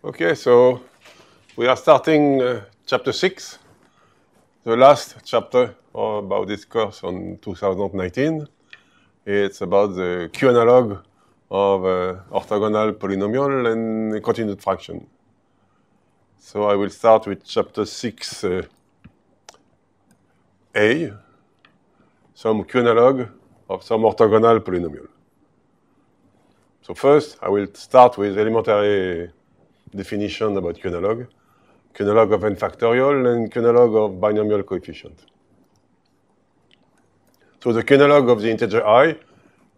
Okay, so we are starting chapter 6, the last chapter about this course on 2019. It's about the Q analog of orthogonal polynomial and continued fraction. So I will start with chapter 6A, some Q analog of some orthogonal polynomial. So first, I will start with elementary definition about Q analog of n factorial and Q analog of binomial coefficient. So the Q analog of the integer I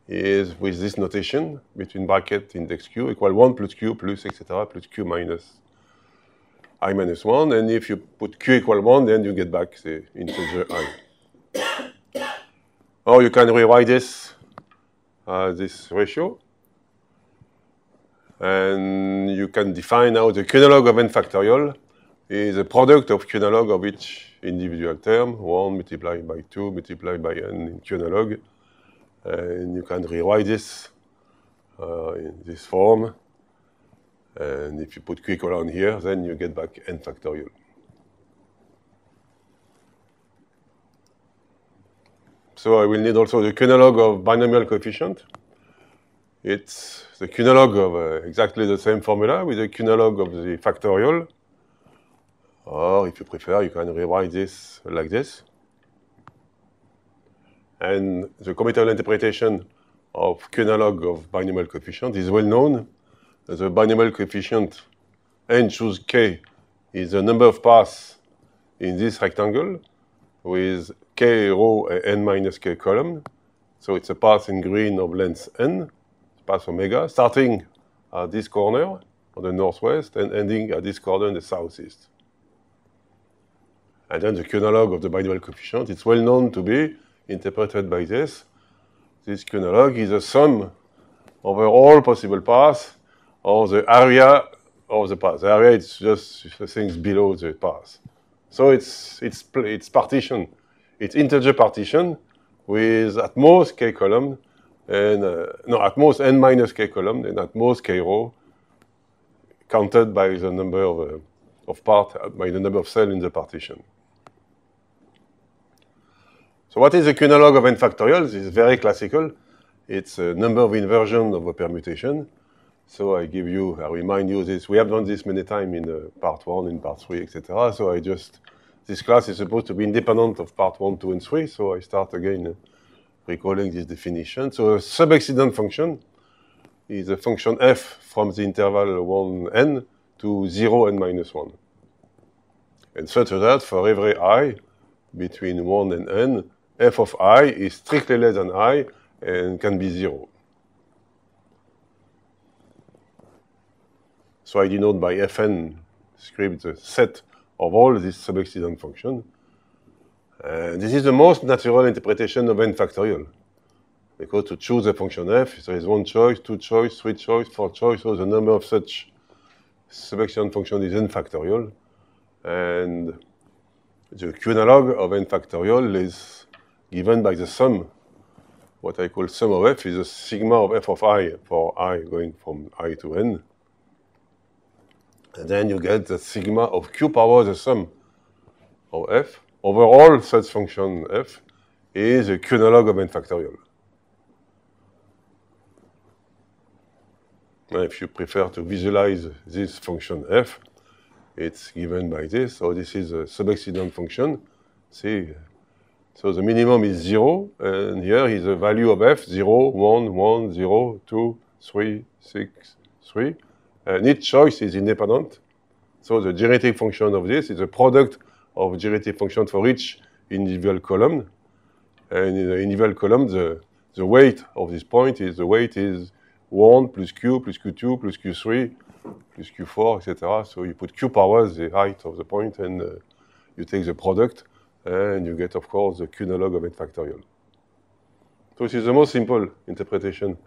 is with this notation between bracket index q equal 1 plus q plus etc. plus q minus I minus 1. And if you put q equal 1, then you get back the integer I. Or you can rewrite this ratio. And you can define now the Q analog of n factorial is a product of Q analog of each individual term, 1 multiplied by 2 multiplied by n in Q analog. And you can rewrite this in this form. And if you put q equal 1 here, then you get back n factorial. So I will need also the Q analog of binomial coefficient. It's the Q analog of exactly the same formula with the Q analog of the factorial. Or if you prefer, you can rewrite this like this. And the commutative interpretation of Q analog of binomial coefficient is well known. The binomial coefficient n choose k is the number of paths in this rectangle with k row and n minus k column. So it's a path in green of length n, path omega, starting at this corner on the northwest and ending at this corner in the southeast. And then the Q analog of the binomial coefficient, it's well known to be interpreted by this. This Q analog is a sum over all possible paths or the area of the path. The area is just the things below the path. So it's partition. It's integer partition with at most k column and at most n minus k column and at most k row counted by the number of part by the number of cells in the partition. So what is the Q analog of n factorial? This is very classical. It's a number of inversion of a permutation. So I remind you this. We have done this many times in part 1, in part 3, etc. So this class is supposed to be independent of part 1, 2, and 3. So I start again recalling this definition. So a sub-excident function is a function f from the interval 1, n to 0, n minus 1. And such that for every I between 1 and n, f of I is strictly less than I and can be 0. So I denote by fn script the set of all these sub-excident functions. And this is the most natural interpretation of n factorial. Because to choose a function f, there is 1 choice, 2 choice, 3 choice, 4 choice. So the number of such sub-excident functions is n factorial. And the Q analog of n factorial is given by the sum. What I call sum of f is the sigma of f of I for I going from I to n. And then you get the sigma of q power the sum of f over all such function f is a Q analog of n factorial. Now, if you prefer to visualize this function f, it's given by this. So this is a sub-excident function. See, so the minimum is 0, and here is the value of f, 0, 1, 1, 0, 2, 3, 6, 3. And each choice is independent. So the genetic function of this is a product of genetic function for each individual column. And in the individual column, the weight of this point is 1 plus q plus q2 plus q3 plus q4, etc. So you put q power, the height of the point, and you take the product, and you get, of course, the Q analog of n factorial. So this is the most simple interpretation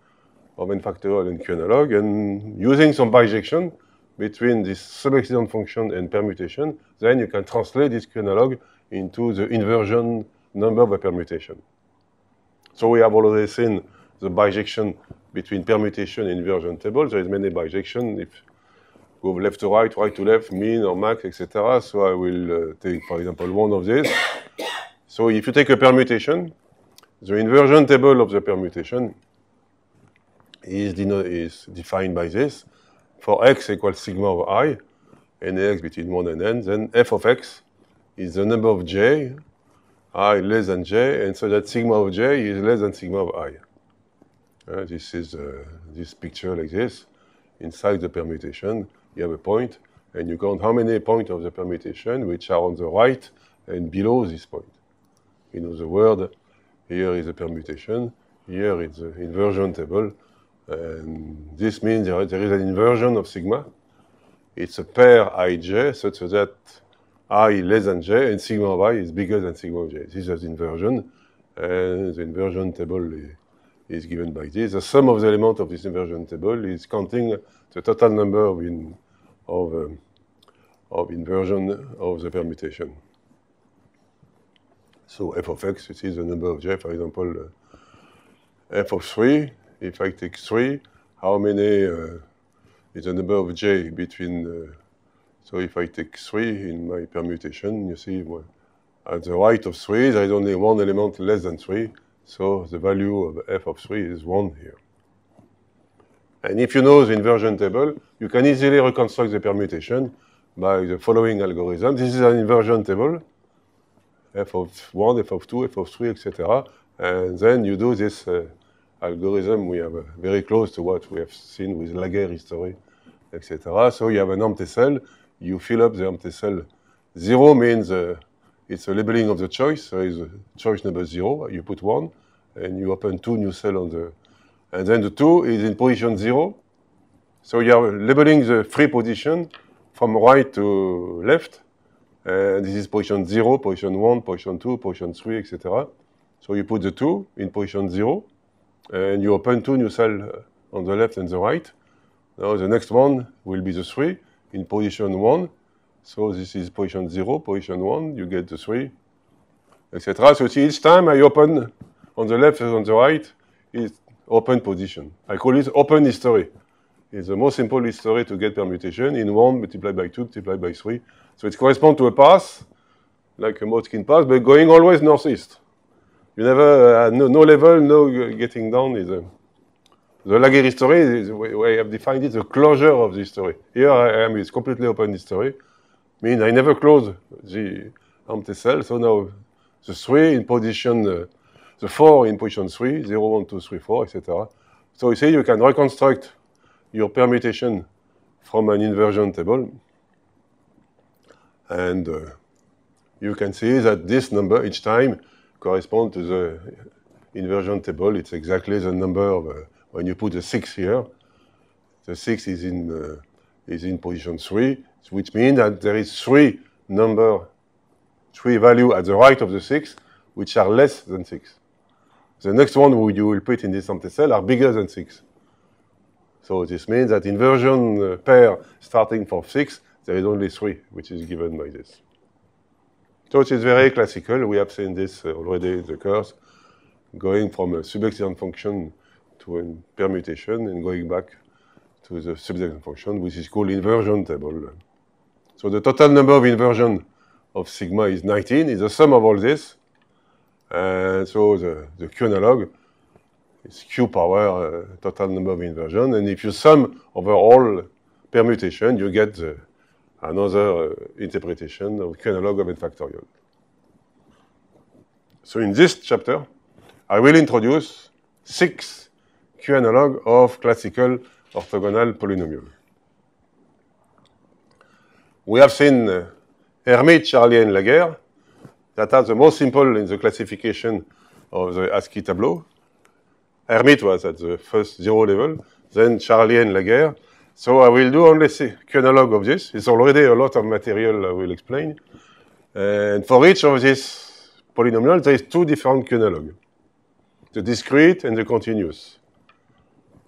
of n factorial and Q analog. And using some bijection between this sub-excident function and permutation, then you can translate this Q analog into the inversion number of a permutation. So we have already seen the bijection between permutation and inversion tables. There is many bijection. If go left to right to left, mean or max, etc. So I will take, for example, one of these. So if you take a permutation, the inversion table of the permutation is defined by this. For x equals sigma of I, and x between 1 and n, then f of x is the number of j, I less than j, and so that sigma of j is less than sigma of I. This is this picture like this. Inside the permutation, you have a point, and you count how many points of the permutation which are on the right and below this point. In other words, here is a permutation, here is the inversion table, and this means there is an inversion of sigma. It's a pair ij such that I less than j and sigma of I is bigger than sigma of j. This is inversion, and the inversion table is given by this. The sum of the elements of this inversion table is counting the total number of inversion of the permutation. So f of x, which is the number of j, for example, f of 3, if I take 3, how many is the number of j between, so if I take 3 in my permutation, you see, well, at the right of 3, there is only one element less than 3, so the value of f of 3 is 1 here. And if you know the inversion table, you can easily reconstruct the permutation by the following algorithm. This is an inversion table, f of 1, f of 2, f of 3, etc. And then you do this algorithm. We have very close to what we have seen with Laguerre history, etc. So you have an empty cell. You fill up the empty cell. 0 means it's a labeling of the choice. So it's choice number 0. You put 1, and you open 2 new cells on the... And then the 2 is in position 0. So you are labeling the free position from right to left. And this is position 0, position 1, position 2, position 3, etc. So you put the 2 in position 0, and you open 2 new cells on the left and the right. Now the next one will be the 3 in position 1. So this is position 0, position 1, you get the 3, etc. So see, each time I open on the left and on the right is open position. I call it open history. It's the most simple history to get permutation in 1 multiplied by 2 multiplied by 3. So it corresponds to a path, like a Motzkin path, but going always northeast. You never, no level, no getting down. The Laguerre history is where I have defined it, the closure of the history. Here I am, it's completely open history. Means I never close the empty cell. So now the 3 in position, the 4 in position 3, 0, 1, 2, 3, 4, etc. So you see, you can reconstruct your permutation from an inversion table. And you can see that this number each time corresponds to the inversion table. It's exactly the number of, when you put the 6 here, the 6 is in position 3, which means that there is 3 value at the right of the 6, which are less than 6. The next one you will put in this empty cell are bigger than 6. So this means that inversion pair starting from 6, there is only 3, which is given by this. So it is very classical. We have seen this already in the course, going from a subexcellent function to a permutation and going back to the subexcellent function, which is called inversion table. So the total number of inversion of sigma is 19. It's the sum of all this. And so the Q analog is Q power total number of inversion. And if you sum over all permutation, you get another interpretation of Q analog of n factorial. So in this chapter, I will introduce 6 Q analog of classical orthogonal polynomial. We have seen Hermite, Charlier, and Laguerre that are the most simple in the classification of the ASCII tableau. Hermite was at the first 0 level, then Charlier and Laguerre. So I will do only Q analog of this. It's already a lot of material I will explain. And for each of these polynomials, there is 2 different Q analog, the discrete and the continuous.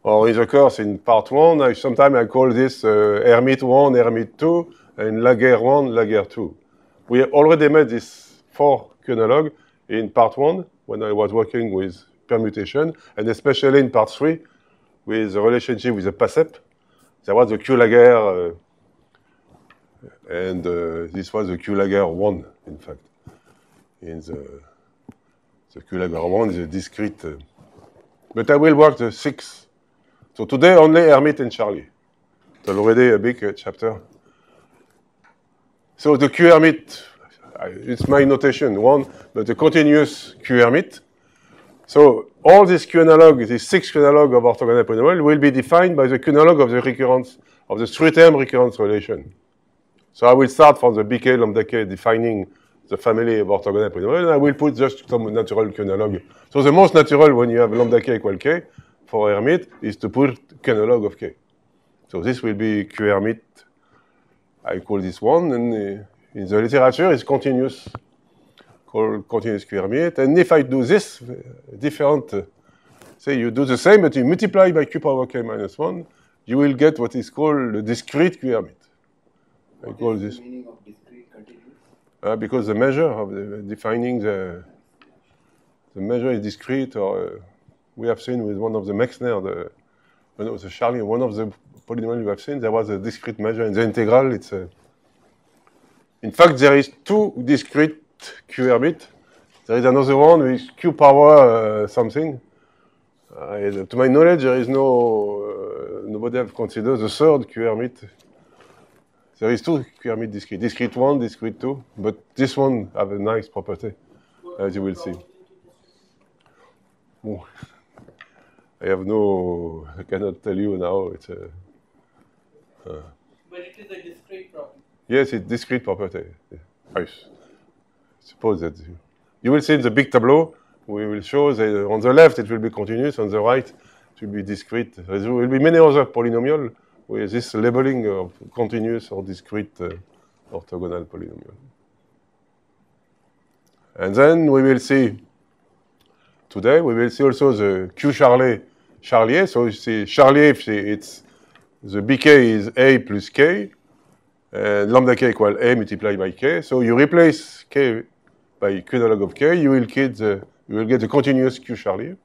Or in the course in part 1, sometimes I call this Hermite 1, Hermite 2, and Laguerre 1, Laguerre 2. We already made this 4 Q analog in part 1 when I was working with permutation, and especially in part 3 with the relationship with the PASEP. There was the Q Laguerre And this was the Q-Lager 1, in fact. In the Q-Lager 1 is a discrete. But I will work the 6. So today only Hermite and Charlie. It's already a big chapter. So the Q-Hermite, it's my notation, 1, but the continuous Q-Hermite. So all these Q-analog, these 6 Q-analog of orthogonal polynomial will be defined by the Q-analog of the recurrence, of the 3-term recurrence relation. So I will start from the BK lambda k defining the family of orthogonal polynomial, and I will put just some natural Q-analog. So the most natural when you have lambda k equal k for Hermite is to put Q-analog of k. So this will be Q-Hermite. I call this 1, and in the literature it's continuous, called continuous Q-Hermite. And if I do this, different, say you do the same, but you multiply by Q power k minus 1, you will get what is called the discrete Q-Hermite. I call this. The meaning of discrete continuous? Because the measure of defining the measure is discrete, or we have seen with one of the Mexner, the Charlie, one of the polynomials we have seen, there was a discrete measure in the integral. It's in fact, there is 2 discrete Q-Hermite. There is another one with Q power something. To my knowledge, there is nobody have considered the 3rd Q-Hermite. There is 2 Q-Hermite discrete. Discrete 1, discrete 2. But this one have a nice property, as you will see. Oh. I cannot tell you now. It's but it is a discrete property. Yes, it's discrete property. I suppose that you will see in the big tableau, we will show that on the left it will be continuous, on the right it will be discrete. There will be many other polynomials with this labeling of continuous or discrete orthogonal polynomial. And then we will see, today, we will see also the Q-Charlier. So you see, Charlier, it's the BK is A plus K, and lambda k equal A multiplied by K. So you replace K by Q-analog of K, you will get the continuous Q-Charlier.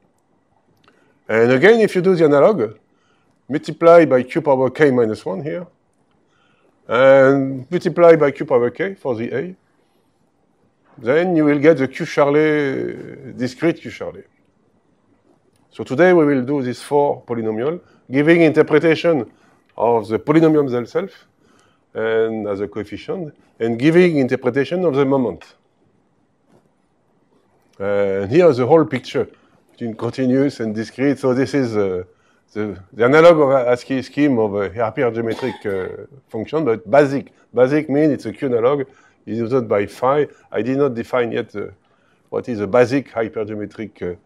And again, if you do the analog, multiply by Q power K minus 1 here, and multiply by Q power K for the A. Then you will get the Q-Charlier, discrete Q-Charlier. So today we will do these 4 polynomials, giving interpretation of the polynomial themselves and as a coefficient, and giving interpretation of the moment. And here is the whole picture between continuous and discrete. So this is the analog of ASCII scheme of a hypergeometric function, but basic. Basic means it's a Q-analog. It's used by phi. I did not define yet what is a basic hypergeometric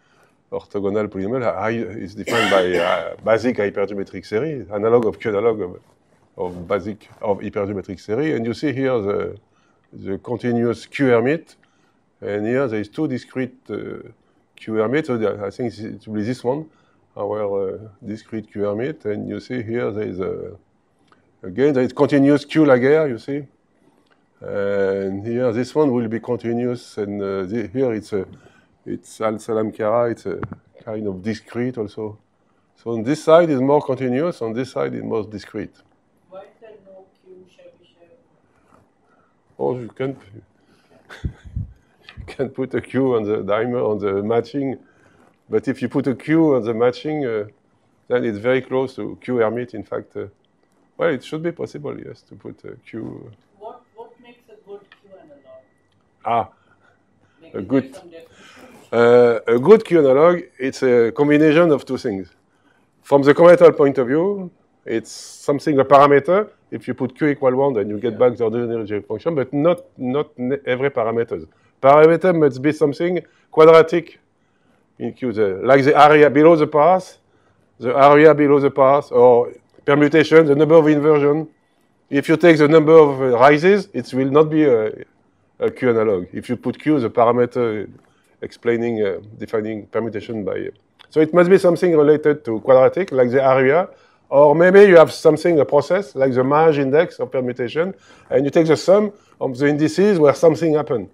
orthogonal polynomial. It's defined by basic hypergeometric series, analog of Q-analog of basic of hypergeometric series. And you see here the continuous Q-Hermite. And here there is 2 discrete Q-Hermite. So I think it will be this one, our discrete Q-Hermite. And you see here there is again there is continuous Q-Lager, you see. And here this one will be continuous, and here it's Al-Salamkara, it's a kind of discrete also. So on this side is more continuous, on this side is more discrete. Why is there no Q-Chebyshev? Oh, you can put a Q on the dimer, on the matching, but if you put a Q on the matching, then it's very close to Q-Hermite, in fact. Well, it should be possible, yes, to put a Q. What makes a good Q-analog? A good Q-analog, it's a combination of 2 things. From the commental point of view, it's something, a parameter. If you put Q equal 1, then you get back the ordinary function, but not every parameter. Parameter must be something quadratic in Q, like the area below the path, or permutation, the number of inversion. If you take the number of rises, it will not be a Q-analog. If you put Q, the parameter explaining, defining permutation by. So it must be something related to quadratic, like the area, or maybe you have something, a process, like the Maj index of permutation, and you take the sum of the indices where something happened.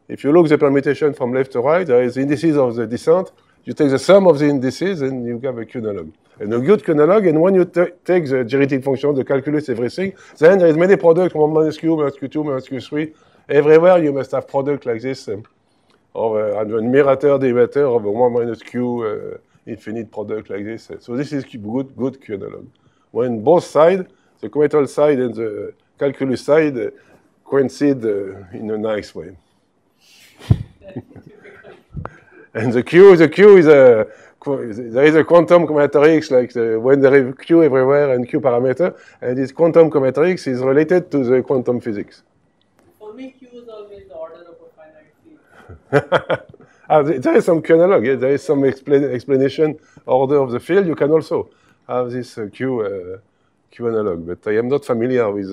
If you look the permutation from left to right, there is indices of the descent. You take the sum of the indices, and you have a Q-analog. and a good Q analog, and when you take the derivative function, the calculus, everything, then there is many products, 1 minus Q, minus Q2, minus Q3. Everywhere you must have product like this, or a numerator, derivative of a 1 minus Q infinite product like this. So this is good Q analog. When both sides, the commutative side and the calculus side, coincide in a nice way. And the Q is a, there is a quantum combinatorics, like when there is Q everywhere and Q parameter, and this quantum combinatorics is related to the quantum physics. For me, Q is always the order of a finite field. There is some Q analog, yeah? There is some explanation order of the field. You can also have this Q analog, but I am not familiar with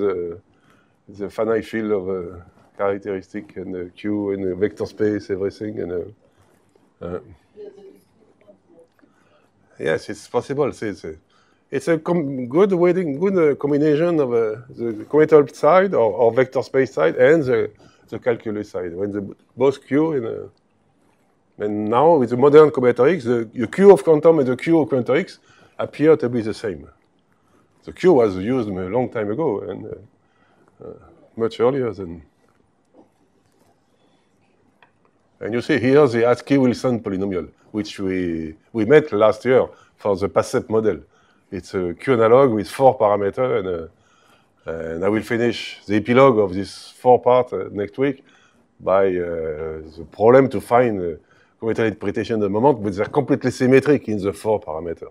the finite field of characteristic and Q and vector space, everything. And yes, it's possible. It's a good combination of the commutative side or vector space side and the calculus side. When both Q and now with the modern combinatorics, the Q of quantum and the Q of combinatorics appear to be the same. The Q was used a long time ago and much earlier than. And you see here the Askey-Wilson polynomial, which we met last year for the PASEP model. It's a Q analog with 4 parameters, and I will finish the epilogue of this 4-part next week by the problem to find commutative interpretation at the moment, but they're completely symmetric in the 4 parameters.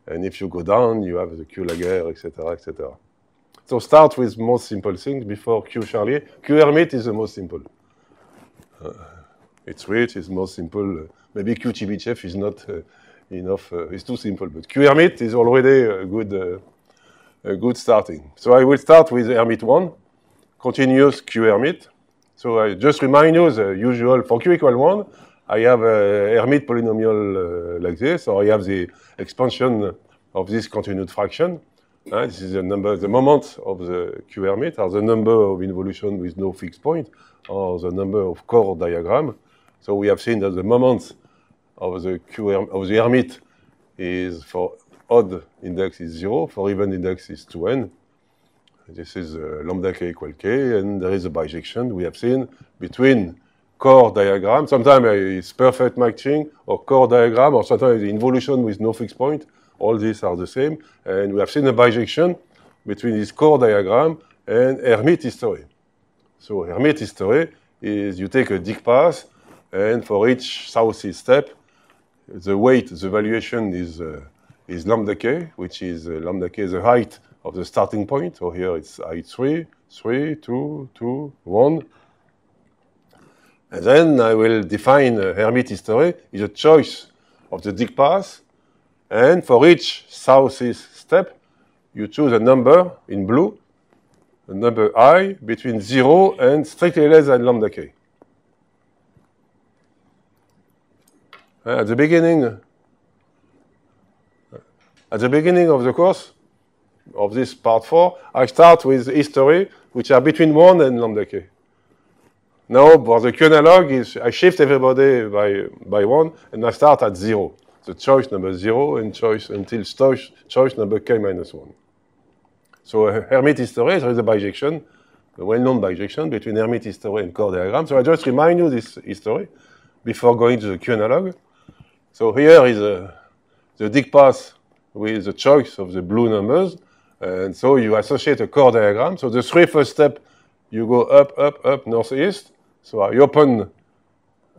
And if you go down, you have the Q Laguerre, etc., etc. So start with most simple things before Q Charlier. Q Hermite is the most simple. It's rich, it's most simple. Maybe Q Chebyshev is not enough, it's too simple. But Q Hermite is already a good starting. So I will start with Hermite 1, continuous Q Hermite. So I just remind you the usual, for Q equal 1, I have a Hermite polynomial like this, or I have the expansion of this continued fraction. This is the number, the moment of the Q Hermite, or the number of involution with no fixed point, or the number of core diagram. So we have seen that the moment of the Hermite is for odd index is 0, for even index is 2n. This is lambda k equal k, and there is a bijection we have seen between core diagram. Sometimes it's perfect matching, or core diagram, or sometimes involution with no fixed point. All these are the same. And we have seen a bijection between this core diagram and Hermite history. So Hermite history is you take a dict path, and for each southeast step, the weight, the valuation is lambda k, which is lambda k, the height of the starting point. So here it's height 3, 3, 2, 2, 1. And then I will define Hermite history is a choice of the dict path. And for each southeast step, you choose a number in blue, a number I between 0 and strictly less than lambda k. At the beginning of the course, of this part 4, I start with history, which are between 1 and lambda k. Now, for the Q analog, I shift everybody by 1, and I start at 0. The choice number 0 and choice until choice number k minus 1. So Hermite history, there is a bijection, a well-known bijection between Hermite history and core diagram. So I just remind you this history before going to the Q analog. So here is the dict path with the choice of the blue numbers. And so you associate a core diagram. So the 3 first step, you go up, up, up, northeast. So I open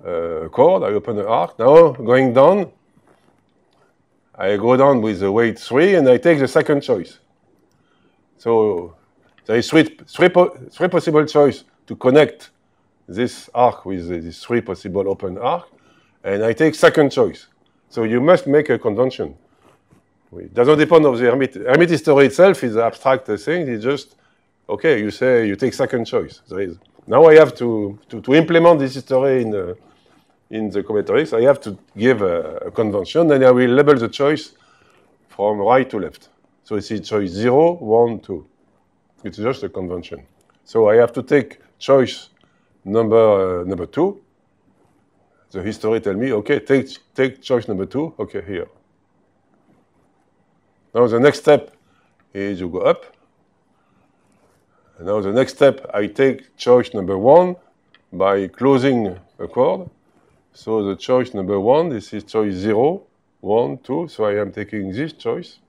a chord, I open an arc. Now going down, I go down with the weight 3, and I take the second choice. So there is three possible choices to connect this arc with these 3 possible open arc, and I take second choice. So you must make a convention. It doesn't depend on the Hermite. Hermite history itself is an abstract thing. It's just, okay, you say you take second choice. Now I have to implement this history in the combinatorics. I have to give a convention, and I will label the choice from right to left. So it's choice 0, 1, 2. It's just a convention. So I have to take choice number 2. The history tell me, okay, take choice number 2. Okay, here. Now the next step is you go up. And now the next step, I take choice number 1 by closing a chord. So the choice number 1, this is choice 0, 1, 2. So I am taking this choice.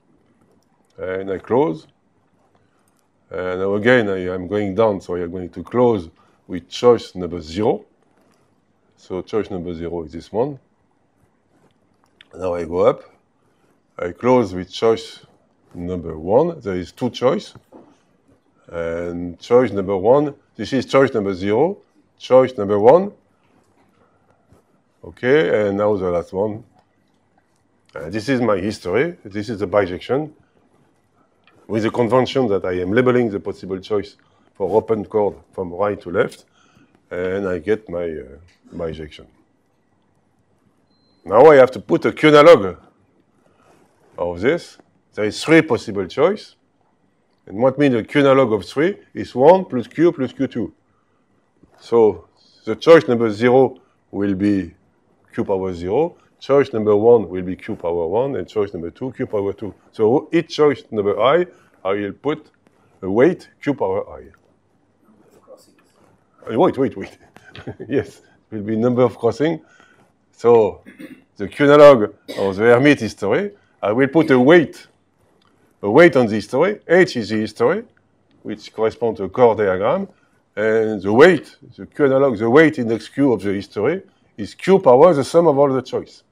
And I close. And now again, I am going down, so I am going to close with choice number 0. So choice number 0 is this one. Now I go up. I close with choice number 1. There is 2 choices. And choice number 1, this is choice number 0. Choice number 1. Okay, and now the last one. This is my history. This is the bijection, with the convention that I am labeling the possible choice for open chord from right to left, and I get my bijection. Now I have to put a Q-analog of this. There is 3 possible choices. And what means a Q-analog of 3 is 1 plus Q2. So the choice number 0 will be Q power 0. Choice number 1 will be Q power 1. And choice number 2, Q power 2. So each choice number I will put a weight Q power I. Wait. Yes, it will be number of crossing. So the Q-analog of the Hermite history, I will put a weight on the history. H is the history, which corresponds to a chord diagram. And the weight, the Q-analog, the weight index Q of the history is Q power the sum of all the choice.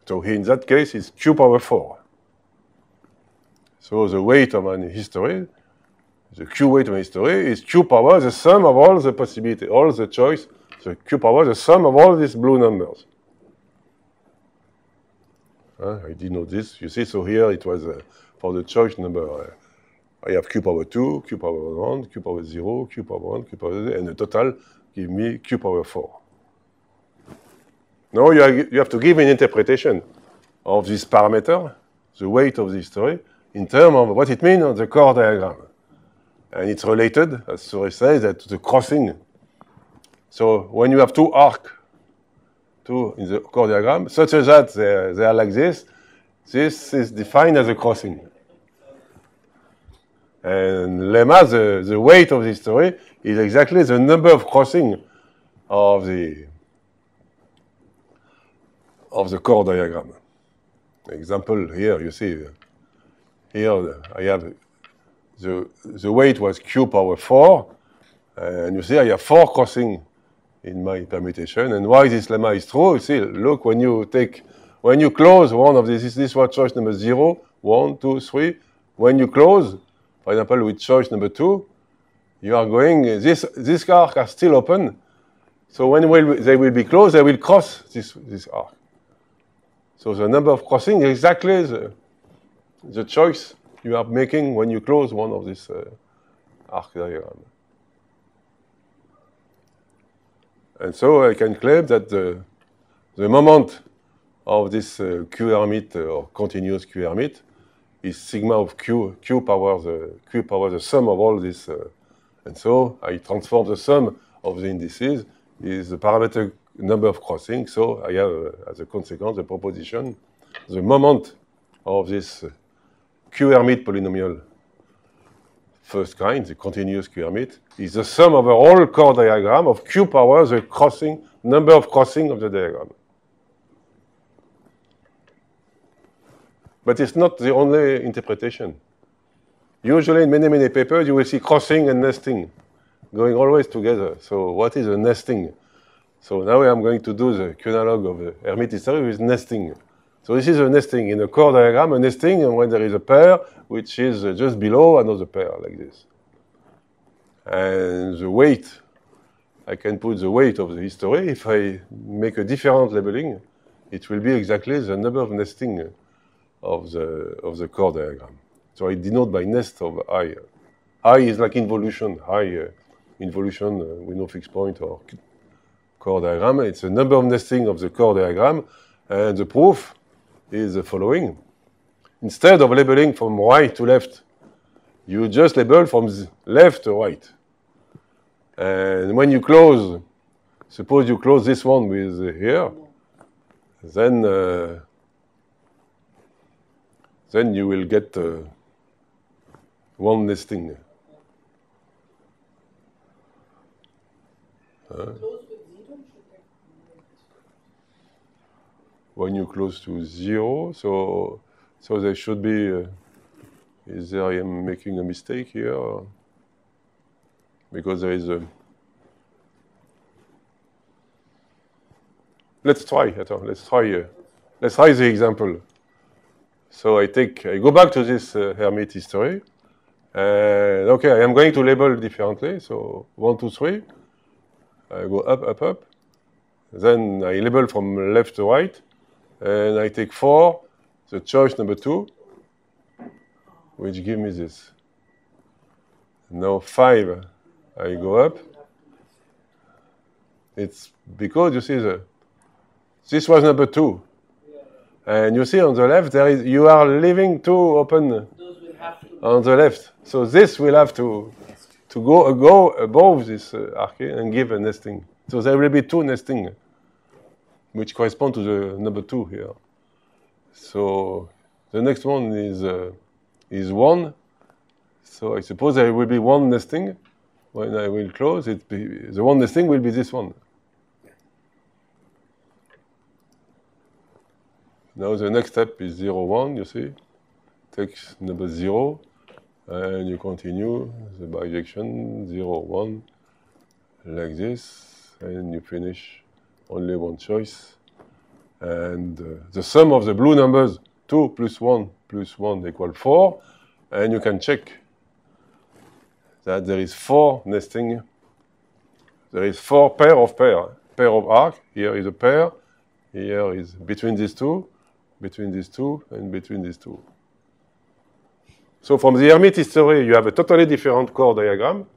So in that case, it's Q power 4. So the weight of an history, the Q weight of an history is Q power the sum of all the possibility, all the choice, the Q power the sum of all these blue numbers. I denote this, you see, so here it was for the choice number, I have Q power 2, Q power 1, Q power 0, Q power 1, Q power 0, and the total give me Q power 4. Now you have to give an interpretation of this parameter, the weight of the history, in terms of what it means on the chord diagram. And it's related, as Suresh says, to the crossing. So when you have 2 arcs, 2 in the chord diagram, such as that they are like this is defined as a crossing. And lemma, the weight of the history, is exactly the number of crossing of the chord diagram. Example here, you see, here I have the weight was Q power 4, and you see I have 4 crossing in my permutation. And why this lemma is true? You see, look, when you close one of these, this was choice number 0, 1, 2, 3. When you close, for example, with choice number 2, you are going, this arc are still open. So when they will be closed, they will cross this arc. So the number of crossing is exactly the choice you are making when you close one of these arc diagram. And so I can claim that the moment of this Q-Hermite or continuous Q-Hermite is sigma of Q power the sum of all this. And so I transform the sum of the indices is the parameter number of crossings. So I have, as a consequence, the proposition, the moment of this Q-Hermite polynomial first kind, the continuous Q-Hermite, is the sum over all chord diagram of Q power the crossing, number of crossing of the diagram. But it's not the only interpretation. Usually in many papers, you will see crossing and nesting going always together. So what is a nesting? So now I'm going to do the Q-analog of the Hermite history with nesting. So this is a nesting. In a chord diagram, a nesting, and when there is a pair, which is just below another pair, like this. And the weight, I can put the weight of the history. If I make a different labeling, it will be exactly the number of nesting of the chord diagram. So I denote by nest of I. I is like involution, involution with no fixed point or chord diagram. It's a number of nesting of the chord diagram, and the proof is the following. Instead of labeling from right to left, you just label from left to right. And when you close, suppose you close this one with here, then then you will get one nesting. Close with 0 should get When you close to 0, so there should be. Is there I am making a mistake here? Because there is a. Let's try. Let's try the example. So I go back to this Hermite history. And okay, I am going to label differently. So 1, 2, 3. I go up, up, up. Then I label from left to right. And I take 4, the choice number 2, which gives me this. Now 5, I go up. It's because you see this was number 2. And you see on the left, you are leaving 2 open those will have to on the left. So this will have to go above this arcade and give a nesting. So there will be 2 nesting, which correspond to the number 2 here. So the next one is 1. So I suppose there will be 1 nesting. When I will close, the 1 nesting will be this one. Now the next step is 0, 1, you see. Take number 0, and you continue the bijection 0, 1, like this, and you finish only 1 choice. And the sum of the blue numbers, 2 plus 1 plus 1 equal 4, and you can check that there is 4 nesting. There is 4 pair of arc. Here is a pair. Here is between these 2. Between these 2 and between these 2. So from the Hermite history, you have a totally different core diagram.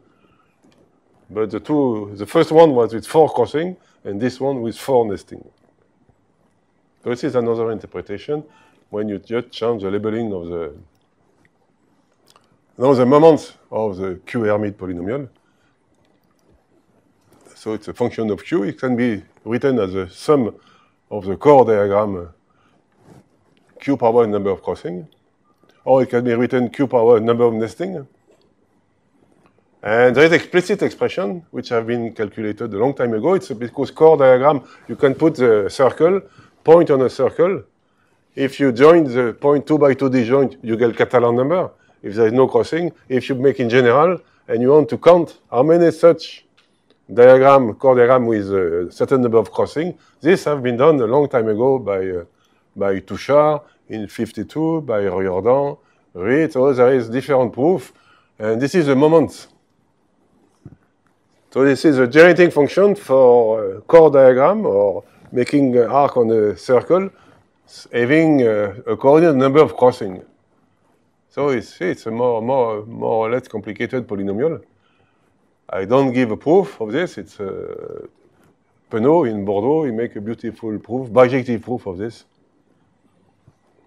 But the first one was with 4 crossing, and this one with 4 nesting. So this is another interpretation when you just change the labeling of the moments of the Q-Hermite polynomial. So it's a function of Q. It can be written as a sum of the core diagram Q power number of crossing, or it can be written Q power number of nesting. And there is explicit expression which have been calculated a long time ago. It's because core diagram, you can put the circle, point on a circle. If you join the point 2 by 2 disjoint, you get Catalan number. If there is no crossing, if you make in general, and you want to count how many such core diagram with a certain number of crossing, this have been done a long time ago by Touchard in 52, by Riordan, Reed. So there is different proof, and this is the moment. So this is a generating function for core diagram, or making an arc on a circle, having a coordinate number of crossing. So it's a more or less complicated polynomial. I don't give a proof of this. It's Penaud in Bordeaux. He make a beautiful proof, bijective proof of this.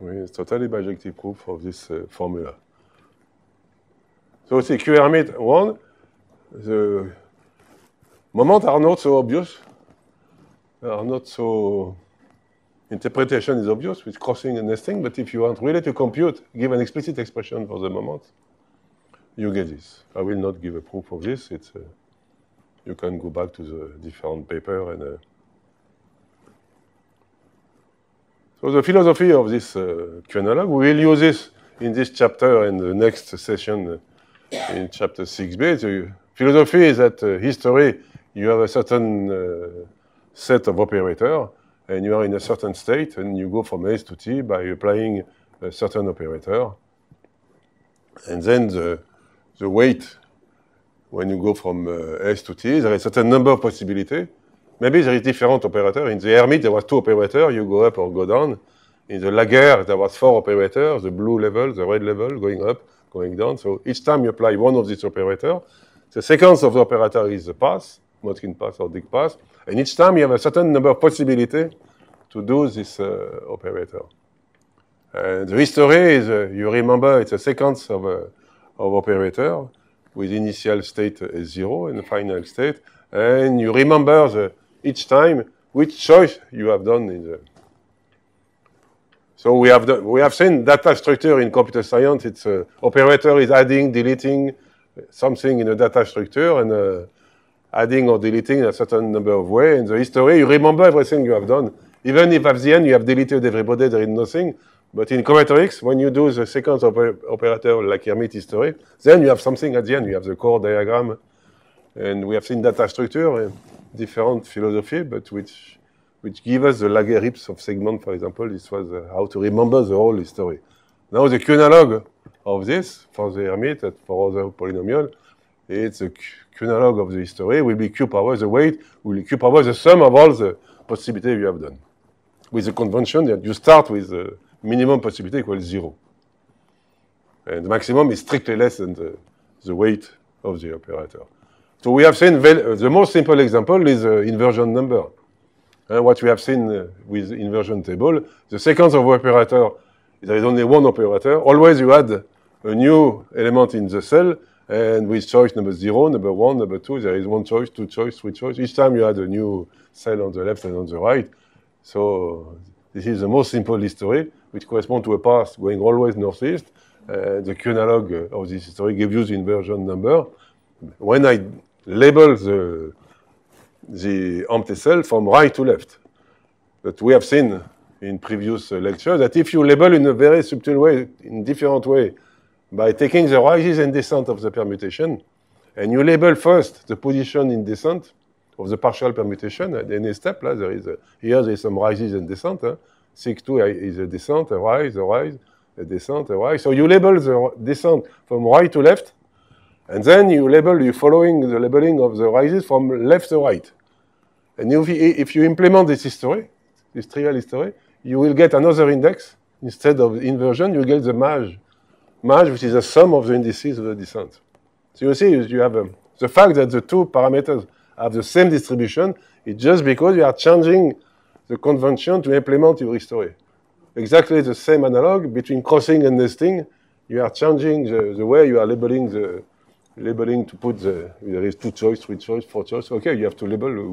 It's totally bijective proof of this formula. So see, Q-Hermite 1, the moments are not so obvious. They are not so... Interpretation is obvious with crossing and nesting, but if you want really to compute, give an explicit expression for the moment, you get this. I will not give a proof of this. You can go back to the different paper and... So the philosophy of this Q-analog, we will use this in this chapter and the next session in chapter 6b. The philosophy is that history, you have a certain set of operators, and you are in a certain state, and you go from S to T by applying a certain operator. And then the weight, when you go from S to T, there is a certain number of possibilities. Maybe there is different operator. In the Hermite, there was 2 operators. You go up or go down. In the Laguerre, there was 4 operators, the blue level, the red level, going up, going down. So each time you apply one of these operators, the sequence of the operator is the pass, Motzkin pass or Dicke pass. And each time you have a certain number of possibilities to do this operator. And the history is, you remember, it's a sequence of operator with initial state S0 and the final state. And you remember each time which choice you have done in the... So we have seen data structure in computer science. It's operator is adding, deleting something in a data structure and adding or deleting in a certain number of ways. In the history, you remember everything you have done. Even if at the end you have deleted everybody, there is nothing. But in combinatorics, when you do the sequence of operator like Hermite history, then you have something at the end. You have the core diagram. And we have seen data structure, different philosophy, but which give us the logarithms of segment, for example. This was how to remember the whole history. Now the Q-analog of this, for the Hermite and for other polynomial, it's the Q-analog of the history will be Q power the weight, will be Q power the sum of all the possibilities you have done. With the convention that you start with the minimum possibility equals 0. And the maximum is strictly less than the weight of the operator. So we have seen the most simple example is inversion number. What we have seen with inversion table, the sequence of operator, there is only one operator. Always you add a new element in the cell, and with choice number 0, number 1, number 2, there is 1 choice, 2 choice, 3 choice. Each time you add a new cell on the left and on the right. So this is the most simple history, which corresponds to a path going always northeast. The Q-analog of this history gives you the inversion number. When I label the empty cell from right to left, but we have seen in previous lectures that if you label in a very subtle way, in different way, by taking the rises and descent of the permutation, and you label first the position in descent of the partial permutation at any step. There is some rises and descent. 6-2 is a descent, a rise, a descent, a rise. So you label the descent from right to left, and then you following the labeling of the rises from left to right. And if you implement this history, this trial history, you will get another index. Instead of inversion, you get the MAJ, which is the sum of the indices of the descent. So you see, you have the fact that the two parameters have the same distribution, it's just because you are changing the convention to implement your history. Exactly the same analog between crossing and nesting. You are changing the way you are labeling to put there is 2 choice, 3 choice, 4 choice. Okay, you have to label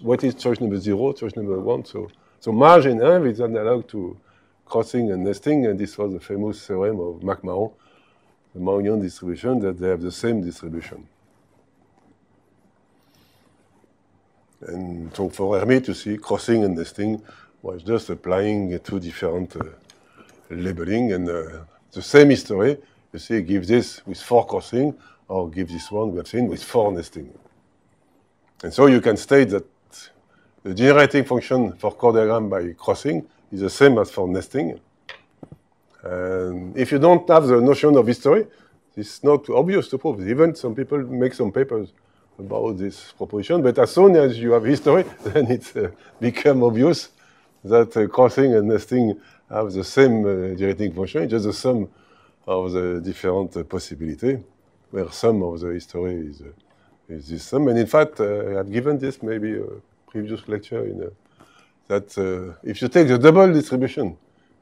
what is choice number 0, choice number 1. So MAJ in ENV is analog to crossing and nesting, and this was the famous theorem of McMahon, the Maurinian distribution, that they have the same distribution. And so for Hermite, you see, crossing and nesting was just applying two different labeling, and the same history, you see, gives this with 4 crossing, or gives this one we have seen with 4 nesting. And so you can state that the generating function for core diagram by crossing is the same as for nesting. And if you don't have the notion of history, it's not obvious to prove. Even some people make some papers about this proposition, but as soon as you have history, then it becomes obvious that crossing and nesting have the same generating function, just the sum of the different possibilities, where sum of the history is this sum. And in fact, I have given this maybe a previous lecture that if you take the double distribution,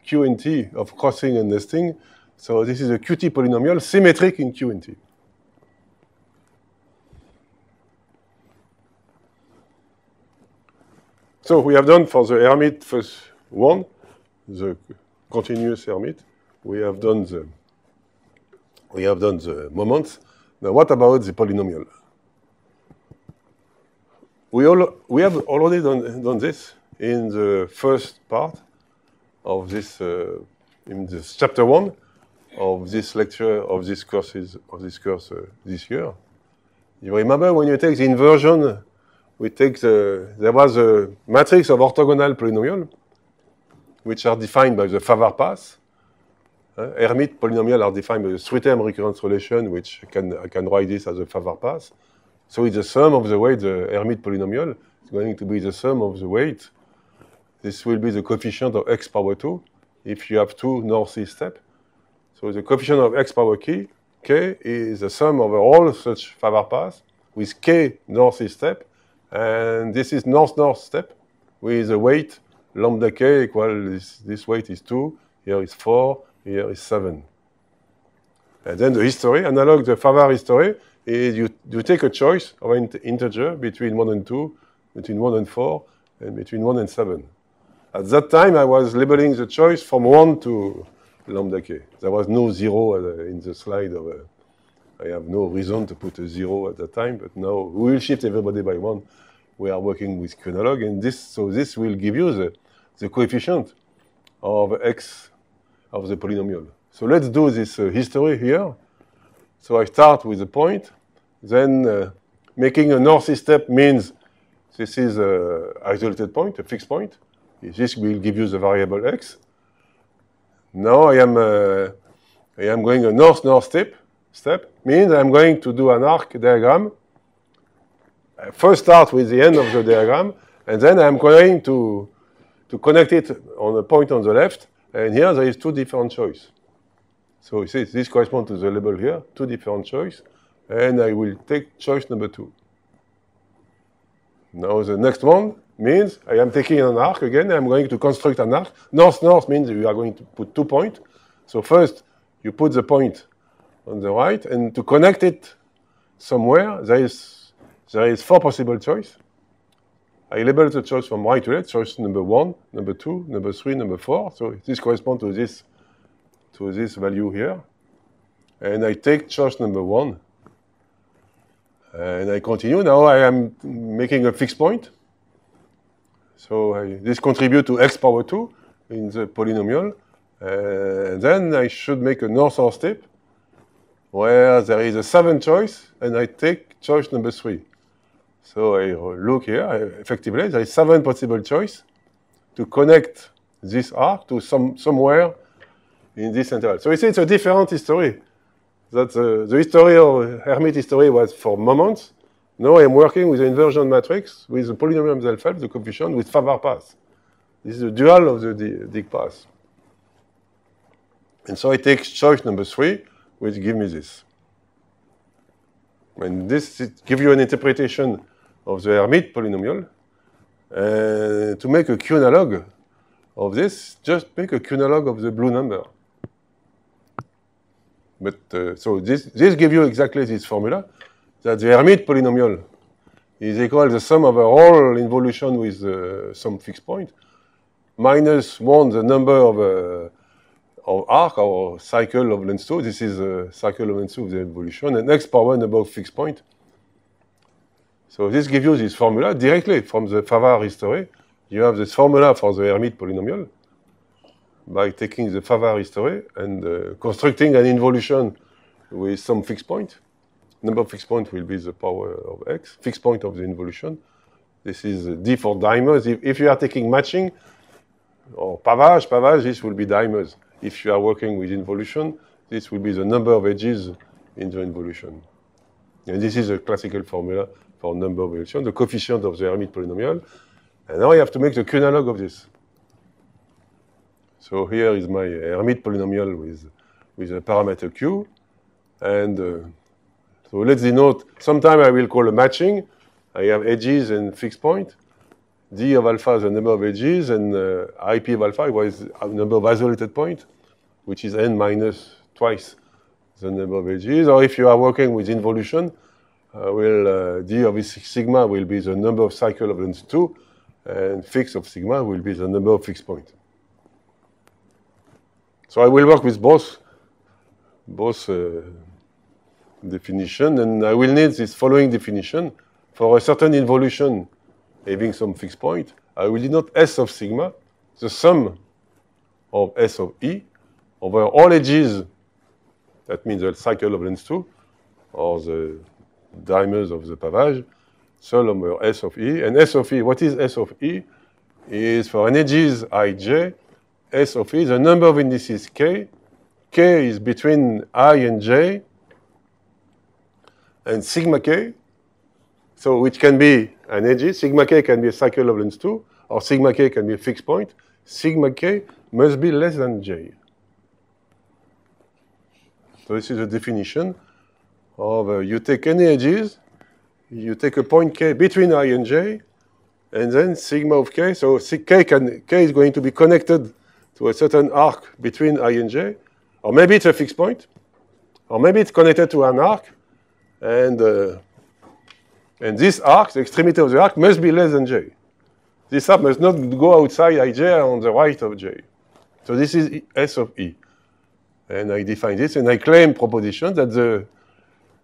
Q and T, of crossing and nesting, so this is a Qt polynomial symmetric in Q and T. So we have done for the Hermite first one, the continuous Hermite. We have done the moments. Now, what about the polynomial? We have already done this in the first part of this, in this chapter 1 of this lecture of this course this year. You remember when you take the inversion, there was a matrix of orthogonal polynomial, which are defined by the Favart path. Hermite polynomial are defined by the three-term recurrence relation, which I can write this as a Favart path. So it's the sum of the weight, the Hermite polynomial is going to be the sum of the weight. This will be the coefficient of x power 2 if you have 2 north-east steps. So the coefficient of x power k is the sum of all such Favart paths with k north-east step. And this is north-north step with a weight lambda k equal this weight is 2, here is 4, here is 7. And then the history, analog the Favart history, is you take a choice of an integer between 1 and 2, between 1 and 4, and between 1 and 7. At that time, I was labeling the choice from 1 to lambda k. There was no 0 in the slide. I have no reason to put a 0 at that time, but now we will shift everybody by 1. We are working with Q-analog, and this will give you the coefficient of x of the polynomial. So let's do this history here. So I start with a point, then making a north-east step means this is an isolated point, a fixed point. This will give you the variable x. Now I am going a north-north step means I'm going to do an arc diagram. I first start with the end of the diagram, and then I'm going to connect it on a point on the left. And here there is 2 different choices. So you see, this corresponds to the label here, 2 different choices. And I will take choice number 2. Now the next one means I am taking an arc again. I'm going to construct an arc. North-north means you are going to put 2 points. So first you put the point on the right, and to connect it somewhere, there is 4 possible choices. I label the choice from right to left, choice number 1, number 2, number 3, number 4. So this corresponds to this value here. And I take choice number 1. And I continue. Now I am making a fixed point. So this contributes to x power 2 in the polynomial. And then I should make a north-south step where there is a 7th choice, and I take choice number 3. So I look here, effectively, there is 7 possible choices to connect this arc to somewhere in this interval. So you see, it's a different history. That the history of Hermite history was for moments. Now I'm working with the inversion matrix with the polynomial themselves, the coefficient, with Favart path. This is the dual of the Dicke path. And so I take choice number 3, which gives me this. And this gives you an interpretation of the Hermite polynomial. To make a Q-analog of this, just make a Q-analog of the blue number. But so this gives you exactly this formula, that the Hermite polynomial is equal to the sum of all involution with some fixed point, minus 1 the number of arc or cycle of length 2. This is a cycle of length 2 of the involution, and x power 1 above fixed point. So this gives you this formula directly from the Favart history. You have this formula for the Hermite polynomial by taking the Favart history and constructing an involution with some fixed point. Number of fixed point will be the power of x, fixed point of the involution. This is D for dimers. If you are taking matching or pavage, this will be dimers. If you are working with involution, this will be the number of edges in the involution. And this is a classical formula for number of evolution, the coefficient of the Hermite polynomial. And now I have to make the Q-analog of this. So here is my Hermite polynomial with a parameter Q. And so let's denote, sometime I will call a matching. I have edges and fixed point. D of alpha is the number of edges, and IP of alpha was a number of isolated points, which is n minus twice the number of edges. Or if you are working with involution, D of sigma will be the number of cycle of length 2, and fix of sigma will be the number of fixed points. So I will work with both definition, and I will need this following definition for a certain involution having some fixed point. I will denote S of sigma, the sum of S of E over all edges. That means the cycle of length 2, or the dimers of the pavage, sum over S of E. And S of E, what is S of E? Is for an edges ij, S of E is a number of indices k. K is between I and j, and sigma k, so which can be an edge. Sigma k can be a cycle of length 2, or sigma k can be a fixed point. Sigma k must be less than j. So this is a definition of you take any edges, you take a point k between I and j, and then sigma of k. So k is going to be connected to a certain arc between I and j, or maybe it's a fixed point, or maybe it's connected to an arc, and this arc, the extremity of the arc, must be less than j. This sub must not go outside ij on the right of j. So this is S of E. And I define this, and I claim proposition that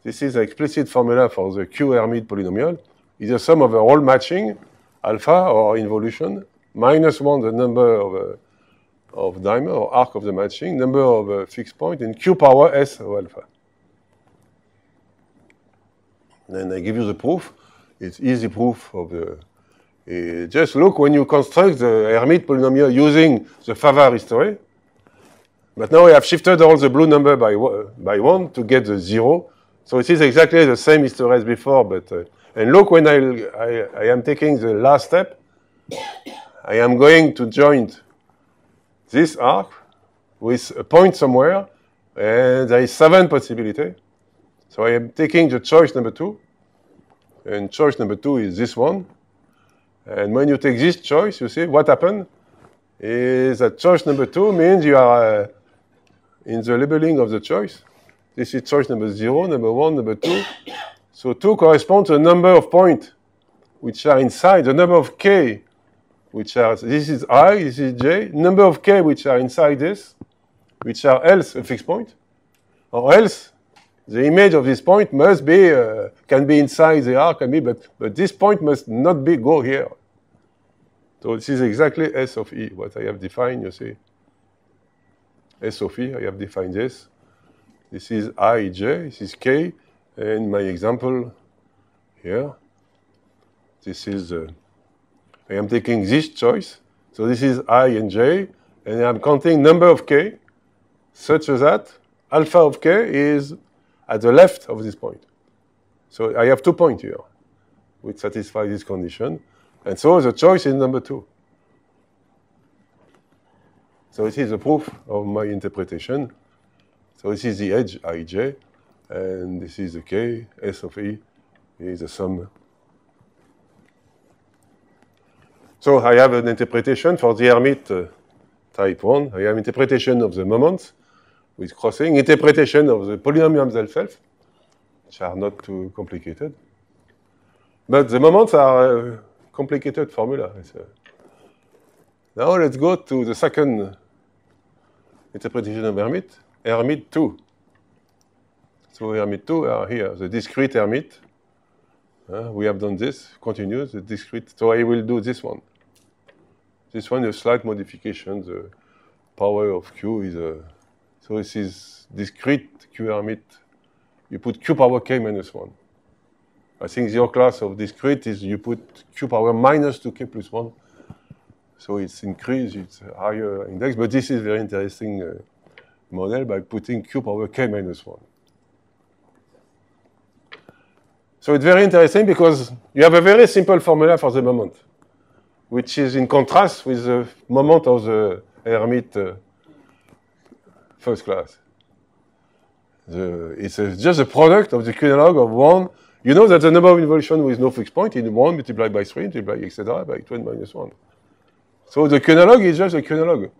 this is an explicit formula for the Q-Hermite polynomial, is the sum of the all matching, alpha or involution, minus 1 the number of dimer or arc of the matching, number of fixed point, and Q power S of alpha. Then I give you the proof. It's easy proof of the... just look when you construct the Hermite polynomial using the Favart history. But now I have shifted all the blue number by 1 to get the 0. So it is exactly the same history as before. But and look when I am taking the last step, I am going to join this arc with a point somewhere, and there is 7 possibilities. So I am taking the choice number 2, and choice number 2 is this one. And when you take this choice, you see what happened is that choice number 2 means you are in the labeling of the choice. This is choice number 0, number 1, number 2. So 2 corresponds to the number of points which are inside, the number of k, which are, this is I, this is j, number of k which are inside this, which are else a fixed point, or else the image of this point must be, can be inside the R, can be, but this point must not be, go here. So this is exactly S of E, what I have defined, you see. S of E, I have defined this. This is I, J, this is K, and my example here, this is, I am taking this choice. So this is I and J, and I'm counting number of K, such as that alpha of K is at the left of this point. So I have 2 points here, which satisfy this condition. And so the choice is number 2. So this is the proof of my interpretation. So this is the edge ij, and this is the k, S of E is the sum. So I have an interpretation for the Hermite type 1. I have interpretation of the moments with crossing, interpretation of the polynomials themselves, which are not too complicated. But the moments are a complicated formula. Now let's go to the second interpretation of Hermite, Hermite 2. So Hermite 2 are here, the discrete Hermite. We have done this, continuous, the discrete. So I will do this one. This one is a slight modification. The power of Q is a... So this is discrete Q Hermite. You put Q power K minus 1. I think your class of discrete is you put Q power minus 2K plus 1. So it's increased, it's a higher index. But this is very interesting model by putting Q power K minus 1. So it's very interesting because you have a very simple formula for the moment, which is in contrast with the moment of the Hermite first class. It's just a product of the Q-analog of 1. You know that the number of involution with no fixed point is 1 multiplied by 3, multiplied, etc., by 2n minus 1. So the Q-analog is just a Q-analog.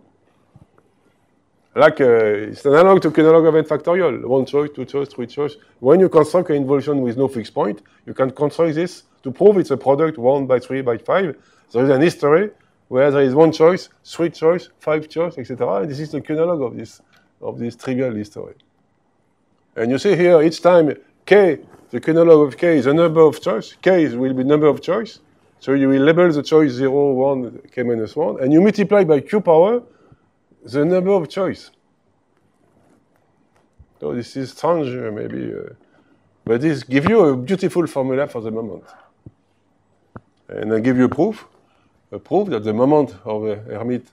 Like, it's an analog to Q-analog of n factorial. 1 choice, 2 choice, 3 choice. When you construct an involution with no fixed point, you can construct this to prove it's a product 1 by 3 by 5. There is an history where there is 1 choice, 3 choice, 5 choice, etc. And this is the Q-analog of this trivial history. And you see here, each time K, the Q-analog of K is a number of choice. K will be number of choice. So you will label the choice 0, 1, K minus 1, and you multiply by Q power the number of choice. So this is strange, maybe, but this gives you a beautiful formula for the moment. And I give you a proof that the moment of a Hermite,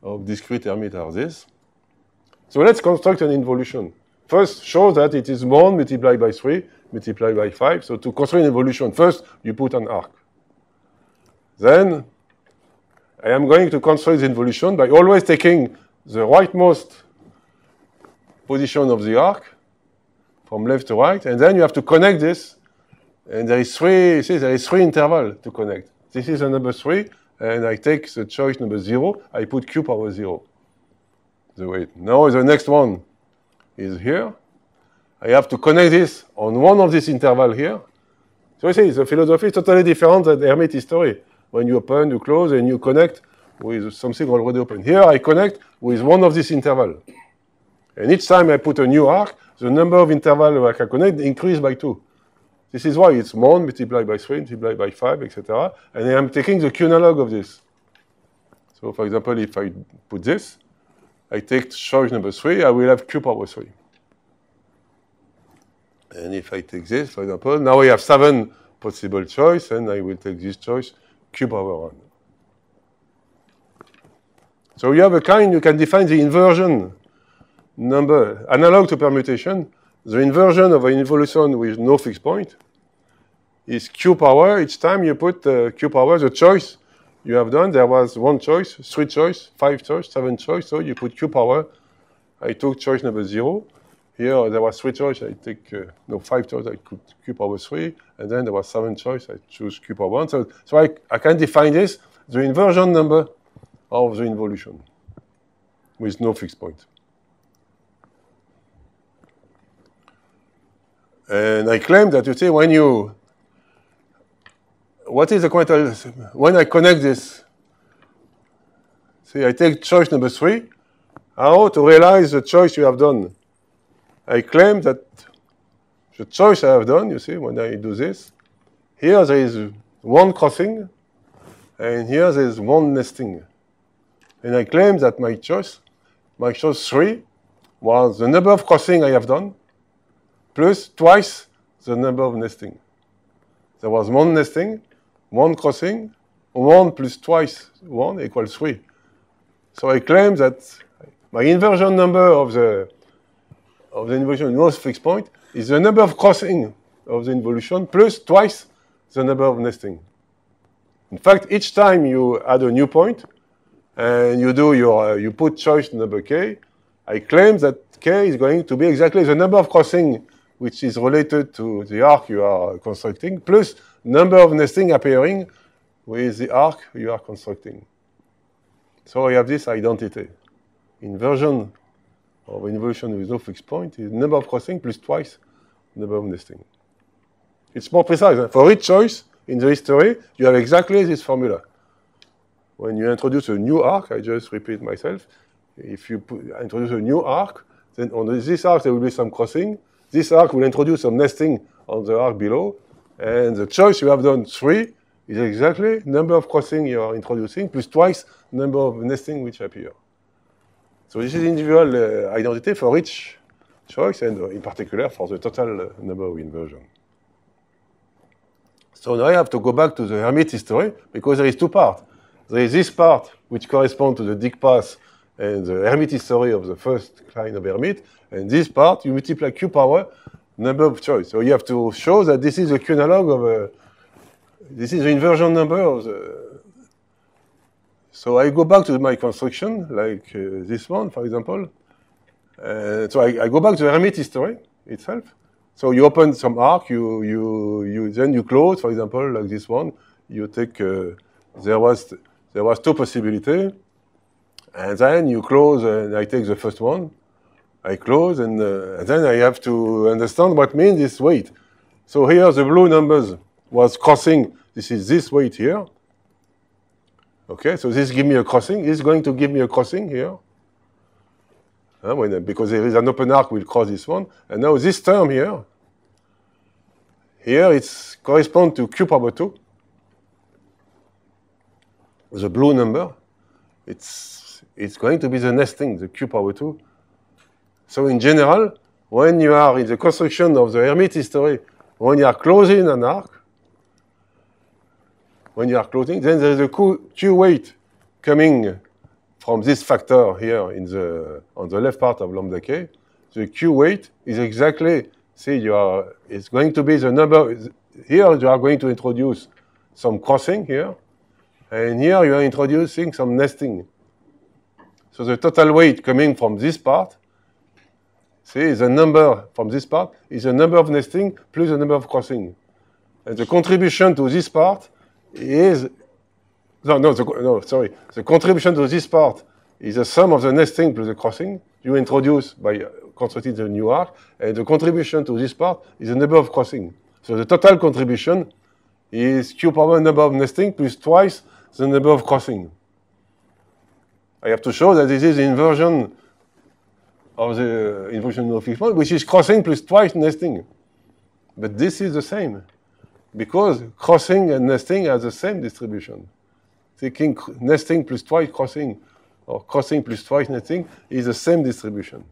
of discrete Hermite are this. So let's construct an involution. First, show that it is 1 multiplied by 3, multiplied by 5. So to construct an involution, first, you put an arc. Then, I am going to construct the involution by always taking the rightmost position of the arc from left to right, and then you have to connect this, and there is 3, see, there is 3 intervals to connect. This is the number 3, and I take the choice number 0, I put Q power 0. The weight. Now the next one is here. I have to connect this on one of these intervals here. So you see, the philosophy is totally different than the Hermite history. when you open, you close, and you connect with something already open. Here, I connect with one of these intervals. And each time I put a new arc, the number of intervals I can connect increase by 2. This is why it's 1 multiplied by 3, multiplied by 5, etc. And I'm taking the Q analog of this. So, for example, if I put this, I take choice number 3, I will have Q power 3. And if I take this, for example, now I have 7 possible choices, and I will take this choice, Q power 1. So you have a kind, you can define the inversion number, analog to permutation. The inversion of an involution with no fixed point is Q power. Each time you put Q power, the choice you have done, there was 1 choice, 3 choice, 5 choice, 7 choice, so you put Q power. I took choice number 0. Here there was 3 choice, I take, 5 choice, I put Q power 3, and then there was 7 choice, I choose Q power 1. So I can define this, the inversion number of the involution with no fixed point. And I claim that, you see, what is the quantum, when I connect this, see, I take choice number 3, how to realize the choice you have done. I claim that the choice I have done, you see, when I do this, here there is 1 crossing, and here there is 1 nesting. And I claim that my choice 3, was the number of crossing I have done, plus twice the number of nesting. There was 1 nesting, 1 crossing, 1 plus twice 1 equals 3. So I claim that my inversion number of the involution with no fixed point is the number of crossing of the involution plus twice the number of nesting. In fact, each time you add a new point and you put choice number k, I claim that k is going to be exactly the number of crossing which is related to the arc you are constructing, plus number of nesting appearing with the arc you are constructing. So I have this identity. Inversion of involution with no fixed point is number of crossing plus twice number of nesting. It's more precise. For each choice in the history, you have exactly this formula. When you introduce a new arc, I just repeat myself, if you introduce a new arc, then on this arc there will be some crossing. This arc will introduce some nesting on the arc below, and the choice you have done 3 is exactly number of crossing you are introducing plus twice number of nesting which appear. So this is individual identity for each choice, and in particular for the total number of inversion. So now I have to go back to the Hermite history, because there is 2 parts. There is this part which corresponds to the Dick path and the Hermite history of the first kind of Hermite, and this part you multiply Q power number of choice. So you have to show that this is a Q analog of this is the inversion number of the. So I go back to my construction, like this one, for example. So I go back to the Hermite history itself. So you open some arc, then you close, for example, like this one. You take there was 2 possibilities, and then you close, and I take the first one. I close, and then I have to understand what means this weight. So here the blue numbers was crossing. This is this weight here. Okay, so this gives me a crossing. This is going to give me a crossing here. Because there is an open arc, we'll cross this one. And now this term here it corresponds to Q power 2. The blue number, it's going to be the nesting, the Q power 2. So in general, when you are in the construction of the Hermite history, when you are closing an arc, then there is a Q weight coming from this factor here on the left part of lambda k. The Q weight is exactly, it's going to be the number, here you are going to introduce some crossing here, and here you are introducing some nesting. So the total weight coming from this part, the number from this part is the number of nesting plus the number of crossing. And the contribution to this part is, the contribution to this part is the sum of the nesting plus the crossing you introduce by constructing the new arc, and the contribution to this part is the number of crossing. So the total contribution is Q power number of nesting plus twice the number of crossing. I have to show that this is inversion of the inversion of fixed point, which is crossing plus twice nesting. But this is the same, because crossing and nesting have the same distribution. Taking nesting plus twice crossing, or crossing plus twice nesting, is the same distribution.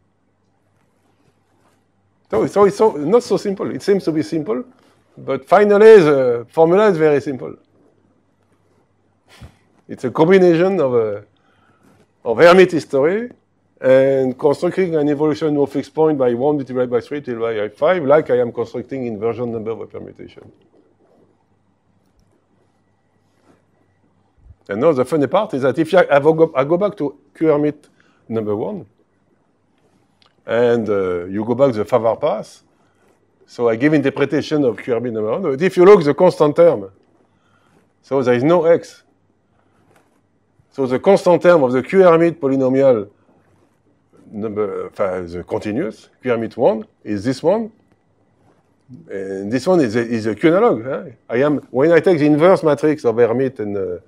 So it's not so simple. It seems to be simple, but finally the formula is very simple. It's a combination of Hermite history and constructing an evolution of fixed point by 1 multiplied by 3 till by 5, like I am constructing inversion number of permutation. And now the funny part is that if I go back to Q-Hermite number 1, and you go back to the Favart path, so I give interpretation of Q-Hermite number 1, but if you look at the constant term, so there is no x. So the constant term of the Q-Hermite polynomial number, the continuous, Q-Hermite 1, is this one. And this one is a Q-analog. Huh? When I take the inverse matrix of Hermite and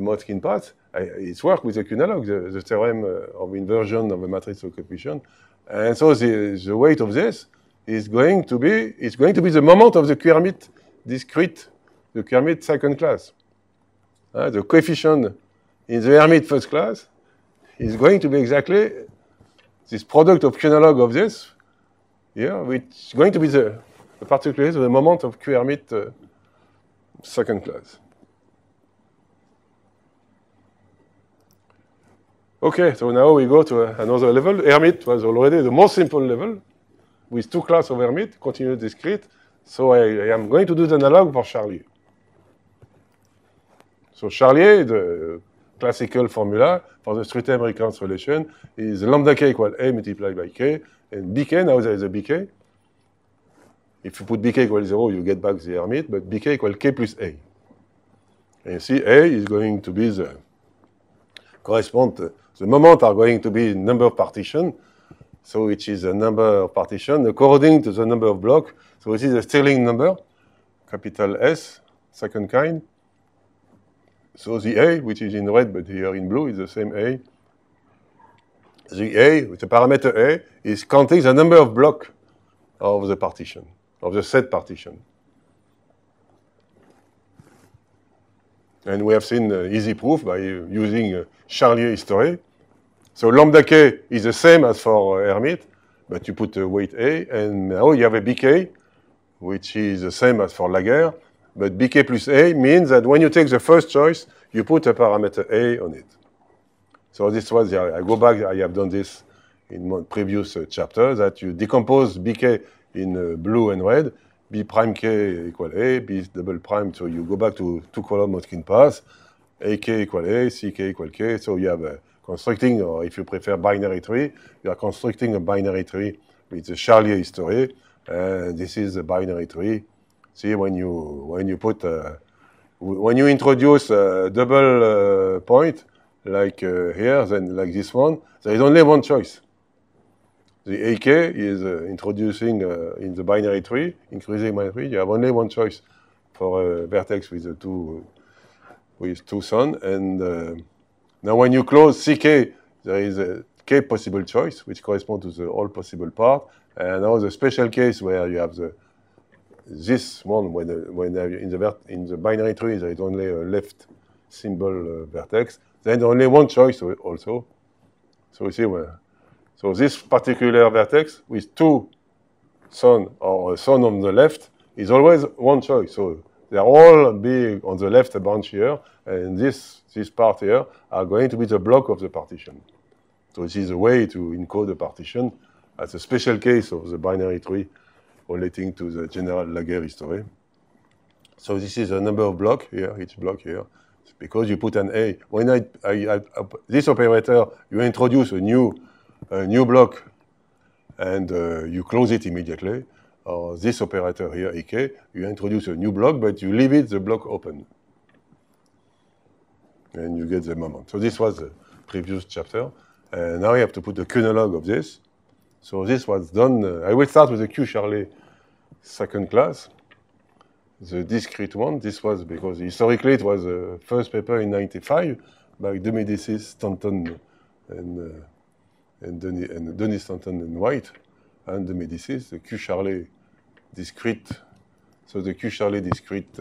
Motzkin path, it's work with the Q-analog, the theorem of inversion of a matrix of coefficient. And so the weight of this is going to be the moment of the Q-Hermite discrete, the Q-Hermite second class. The coefficient in the Hermite first class is going to be exactly this product of Q-analog of this here, which is going to be the particular the moment of Q-Hermite second class. Okay, so now we go to another level. Hermite was already the most simple level with two classes of Hermite, continuous discrete. So I am going to do the analog for Charlier. So Charlier, the classical formula for the three-term recurrence relation is lambda k equal A multiplied by k, and bk, now there is a bk. If you put bk equal 0, you get back the Hermite, but bk equal k plus A. And you see A is going to be the moment are going to be number of partition, so which is a number of partition according to the number of block. So it is a Stirling number, capital S, second kind. So the A, which is in red but here in blue, is the same A. The A, with the parameter A, is counting the number of blocks of the partition, of the set partition. And we have seen easy proof by using Charlier history. So lambda k is the same as for Hermite, but you put weight A, and now you have a bk, which is the same as for Laguerre, but bk plus A means that when you take the first choice, you put a parameter A on it. So this was, I go back, I have done this in my previous chapter, that you decompose bk in blue and red, b prime k equal A, b double prime, so you go back to two-column Motzkin path, ak equal A, ck equal k, so you have a constructing, or if you prefer binary tree, you are constructing a binary tree with the Charlier history, and this is a binary tree. See, when you put, when you introduce a double point, like here, then like this one, there is only one choice. The AK is introducing in the binary tree, increasing binary tree, you have only one choice for a vertex with two sun, and now when you close CK, there is a K possible choice, which corresponds to the all possible part, and now the special case where you have this one, when in the binary tree there is only a left symbol vertex, then only one choice also. So you see so this particular vertex with two sun or a sun on the left is always one choice. So they are all big on the left branch here, and this part here are going to be the block of the partition. So this is a way to encode the partition as a special case of the binary tree relating to the general Laguerre history. So this is a number of blocks here, each block here, because you put an A. When this operator, you introduce a new block, and you close it immediately. Or this operator here, EK, you introduce a new block, but you leave the block open. And you get the moment. So this was the previous chapter. And now you have to put the Q-analog of this. So this was done. I will start with the Q-Charlier second class. the discrete one. This was because historically it was the first paper in '95 by De Medicis, Stanton, and Denis Stanton and White, and De Medicis, the Q-Charlet discrete. So the Q-Charlet discrete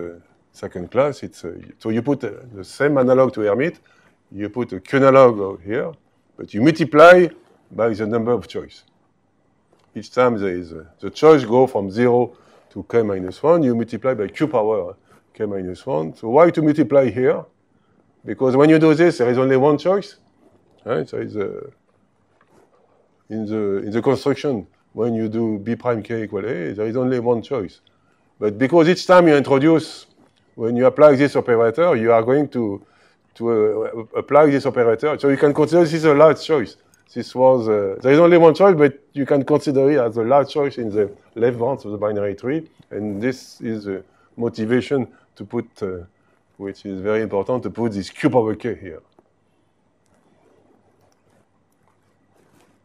second class, it's so you put the same analog to Hermite, you put a Q-analog here, but you multiply by the number of choice. Each time there is the choice go from 0 to k minus 1, you multiply by q power k minus 1. So why to multiply here? Because when you do this, there is only one choice. Right? So it's, in the construction, when you do b prime k equal a, there is only one choice. But because each time you introduce, when you apply this operator, you are going to apply this operator. So you can consider this is a large choice. This was, there is only one choice, but you can consider it as a large choice in the left branch of the binary tree. And this is a motivation to put, which is very important, to put this q power k here.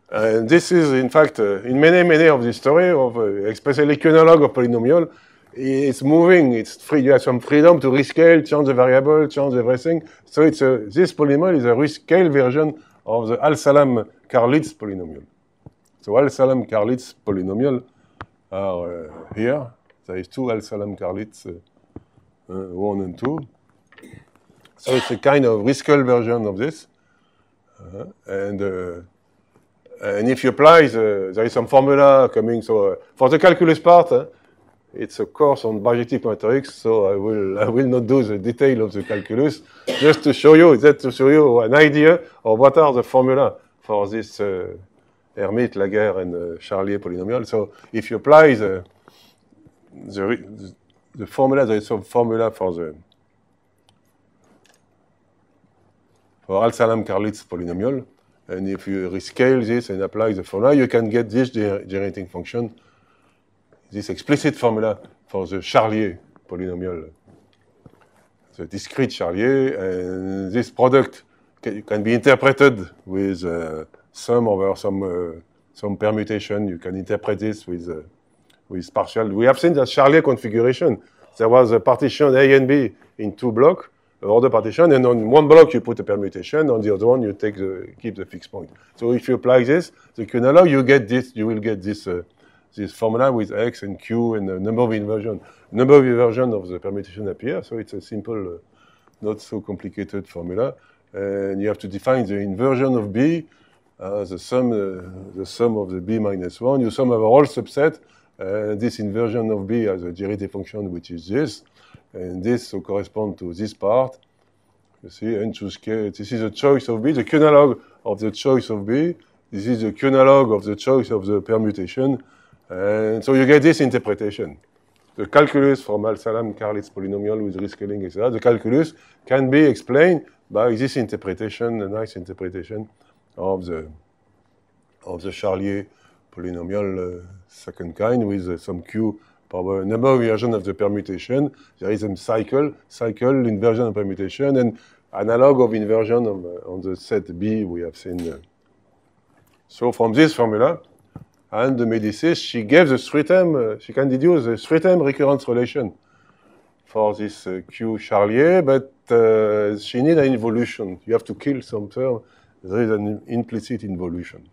And this is, in fact, in many of the story of, especially Q-analog of polynomial, it's moving, it's free, you have some freedom to rescale, change the variable, change everything. So it's this polynomial is a rescale version of the Al-Salam-Karlitz polynomial. So Al-Salam-Karlitz polynomial are here. There is two Al-Salam-Karlitz, 1 and 2. So it's a kind of rescale version of this. And if you apply, there is some formula coming. So for the calculus part, it's a course on bijective matrix, so I will not do the detail of the calculus, just to show you an idea of what are the formula for this Hermite, Laguerre, and Charlier polynomial. So if you apply the formula, there is some formula for Al-Salam-Karlitz polynomial, and if you rescale this and apply the formula, you can get this generating function. This explicit formula for the Charlier polynomial, the discrete Charlier, and this product can be interpreted with sum over some permutation. You can interpret this with partial. We have seen that Charlier configuration. There was a partition A and B in two blocks, order partition, and on one block you put a permutation, on the other one you keep the fixed point. So if you apply this, the Q-analog, you get this. You will get this. This formula with x and q and the number of inversion. Number of inversion of the permutation appear, so it's a simple, not so complicated formula. And you have to define the inversion of B, the sum of the B minus 1. You sum over all subset. This inversion of B has a derivative function, which is this. And this so corresponds to this part. You see, n choose k. This is a choice of B, the Q-analog of the choice of B. This is the Q-analog of the choice of the permutation. And so you get this interpretation. The calculus from Al-Salam-Karlitz polynomial with rescaling, etc. The calculus can be explained by this interpretation, a nice interpretation of the Charlier polynomial second kind with some q power number of inversion of the permutation. There is a cycle inversion of permutation, and analog of inversion on the set B we have seen. So from this formula, and De Medicis, she gave the three-term, she can deduce the three-term recurrence relation for this Q Charlier, but she needs an involution. You have to kill some term. There is an implicit involution.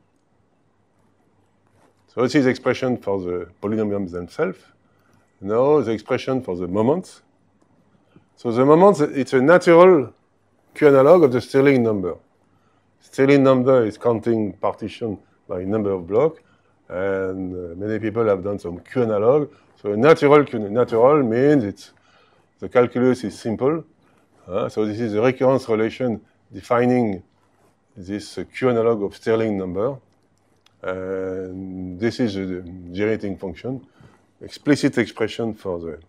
So this is the expression for the polynomials themselves. Now the expression for the moments. So the moments, it's a natural Q-analog of the Stirling number. Stirling number is counting partition by number of blocks. And many people have done some Q-analog. So natural means the calculus is simple. So this is a recurrence relation defining this Q-analog of Stirling number. And this is the generating function, explicit expression for the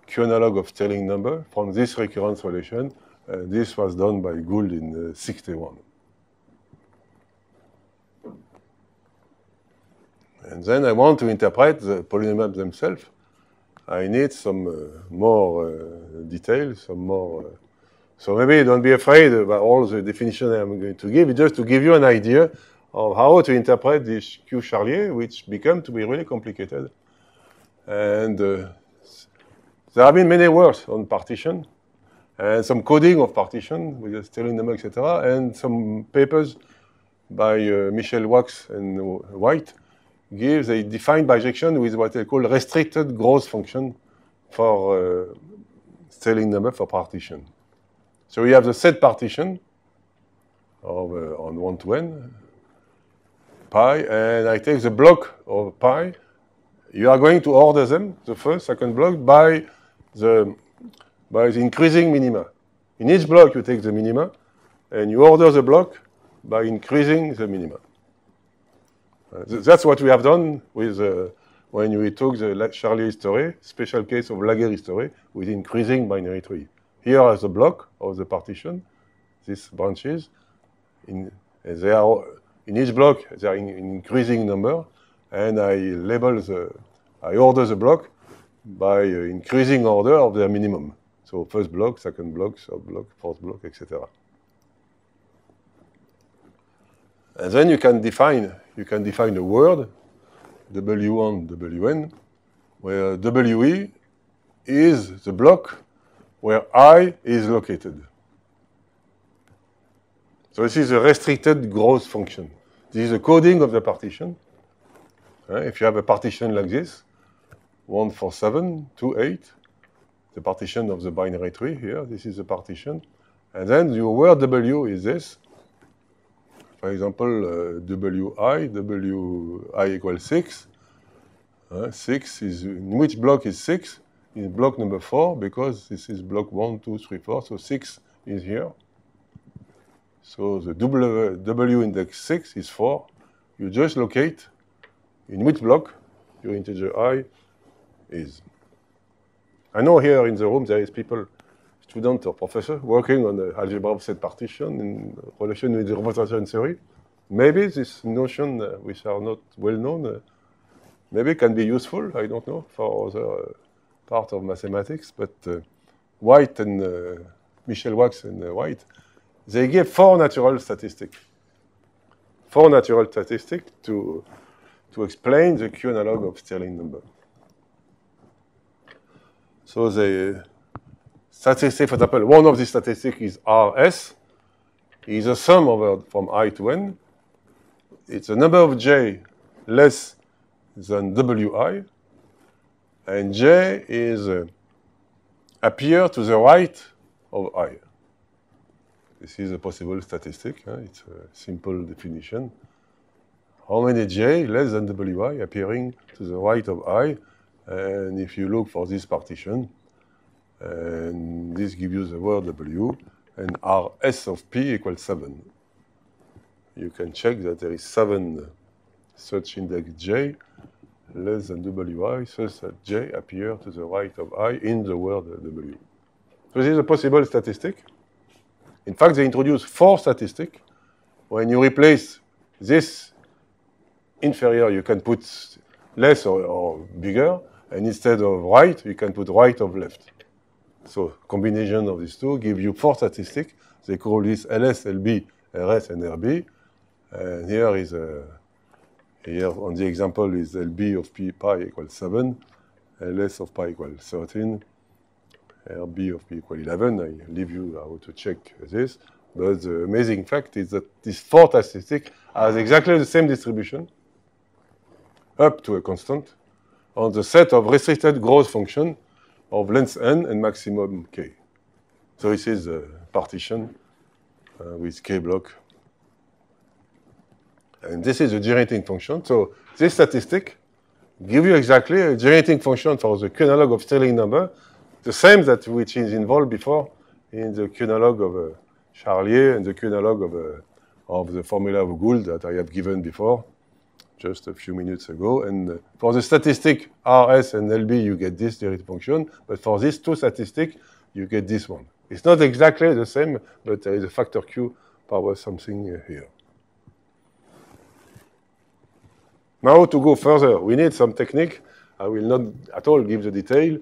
Q-analog of Stirling number from this recurrence relation. This was done by Gould in '61. And then I want to interpret the polynomials themselves. I need some more details, some more. So maybe don't be afraid about all the definition I'm going to give, just to give you an idea of how to interpret this Q Charlier, which become to be really complicated. And there have been many works on partition, and some coding of partition with the Stirling number, etc., and some papers by Michel Wax and White gives a defined bijection with what they call restricted growth function for Stirling number for partition. So we have the set partition of on 1 to n pi, and I take the block of pi. You are going to order them, the first, second block, by the increasing minima. In each block, you take the minima, and you order the block by increasing the minima. That's what we have done with when we took the Charlier history, special case of Laguerre history, with increasing binary tree. Here is the block of the partition, these branches. They are in each block, they are in increasing number, and I order the block by increasing order of their minimum. So first block, second block, third block, fourth block, etc. And then you can define a word, W1, Wn, where We is the block where I is located. So this is a restricted growth function. This is the coding of the partition. If you have a partition like this, 1, 4, 7, 2, 8, the partition of the binary tree here, this is the partition. And then your word W is this. For example, Wi equals 6. 6 is, in which block is 6? In block number 4, because this is block 1, 2, 3, 4, so 6 is here. So the W index 6 is 4. You just locate in which block your integer I is. I know here in the room there is people, student or professor, working on the algebra of set partition in relation with the representation theory. Maybe this notion, which are not well known, maybe can be useful, I don't know, for other part of mathematics, but White and Michel Wax and White, they gave 4 natural statistics. 4 natural statistics to explain the Q analog of Stirling number. So the statistic, for example, one of the statistics is RS, is a sum over from I to n. It's a number of j less than Wi, and j is appear to the right of I. This is a possible statistic. It's a simple definition. How many j less than Wi appearing to the right of I? And if you look for this partition, and this gives you the word W, and Rs of P equals 7. You can check that there is 7 such index j less than Wi, such that j appear to the right of I in the word W. So this is a possible statistic. In fact, they introduce 4 statistics. When you replace this inferior, you can put less or bigger, and instead of right, you can put right of left. So combination of these two give you 4 statistics. They call this LS, LB, RS, and RB. And here is here on the example is LB of P pi equals 7, LS of pi equals 13, RB of P equals 11. I leave you how to check this. But the amazing fact is that these 4 statistics has exactly the same distribution up to a constant on the set of restricted growth function of length n and maximum k. So this is a partition with k block. And this is a generating function. So this statistic gives you exactly a generating function for the Q analog of Stirling number, the same that which is involved before in the Q analog of Charlier and the Q analog of the formula of Gould that I have given before, just a few minutes ago. And for the statistic RS and LB, you get this generating function. But for these 2 statistics, you get this one. It's not exactly the same, but there is a factor Q power something here. Now to go further, we need some technique. I will not at all give the detail,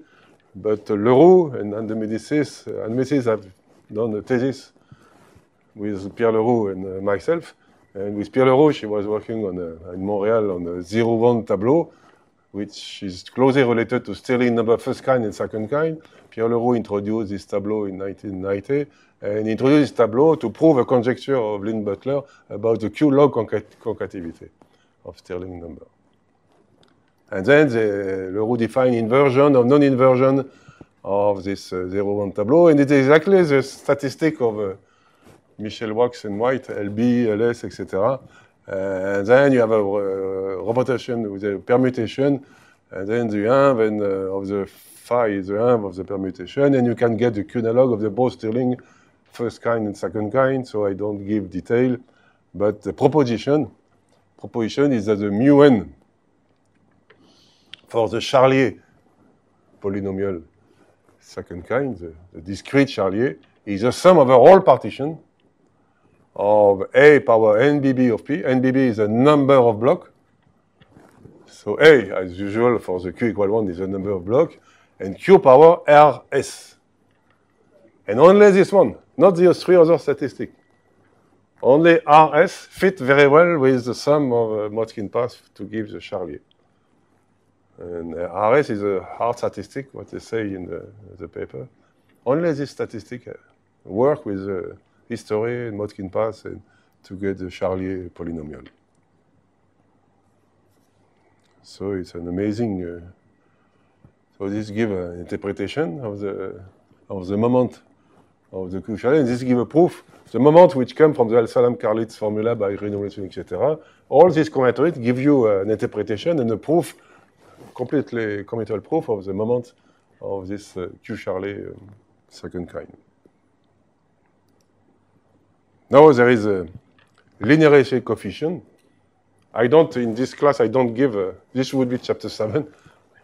but Leroux and Andemesis have done a thesis with Pierre Leroux and myself. And with Pierre Leroux, she was working on in Montreal on a 0-1 tableau which is closely related to Stirling number first kind and second kind. Pierre Leroux introduced this tableau in 1990, and he introduced this tableau to prove a conjecture of Lynn Butler about the Q-log concativity of Stirling number. And then Leroux defined inversion or non-inversion of this 0-1 tableau, and it is exactly the statistic of Michel Wax and White, LB, LS, etc. And then you have a rotation with a permutation, and then the 1 of the phi is the 1 of the permutation, and you can get the Q-analog of the both Stirling first kind and second kind, so I don't give detail. But the proposition is that the mu n for the Charlier polynomial second kind, the discrete Charlier, is the sum of a whole partition of A power NBB of P. NBB is a number of blocks. So A, as usual, for the Q equal 1 is a number of blocks, and Q power RS. And only this one, not the 3 other statistics. Only RS fit very well with the sum of Motzkin path to give the Charlier. And RS is a hard statistic, what they say in the paper. Only this statistic work with the history and Motzkin path and to get the Charlier polynomial. So it's an amazing. So this gives an interpretation of the moment of the Q-Charlier, and this gives a proof. The moment which comes from the Al-Salam-Karlitz formula by renormalization, etc. All these combinatorics give you an interpretation and a proof, completely commutable proof of the moment of this Q-Charlier second kind. Now there is a linearization coefficient. I don't, in this class, I don't give, this would be chapter 7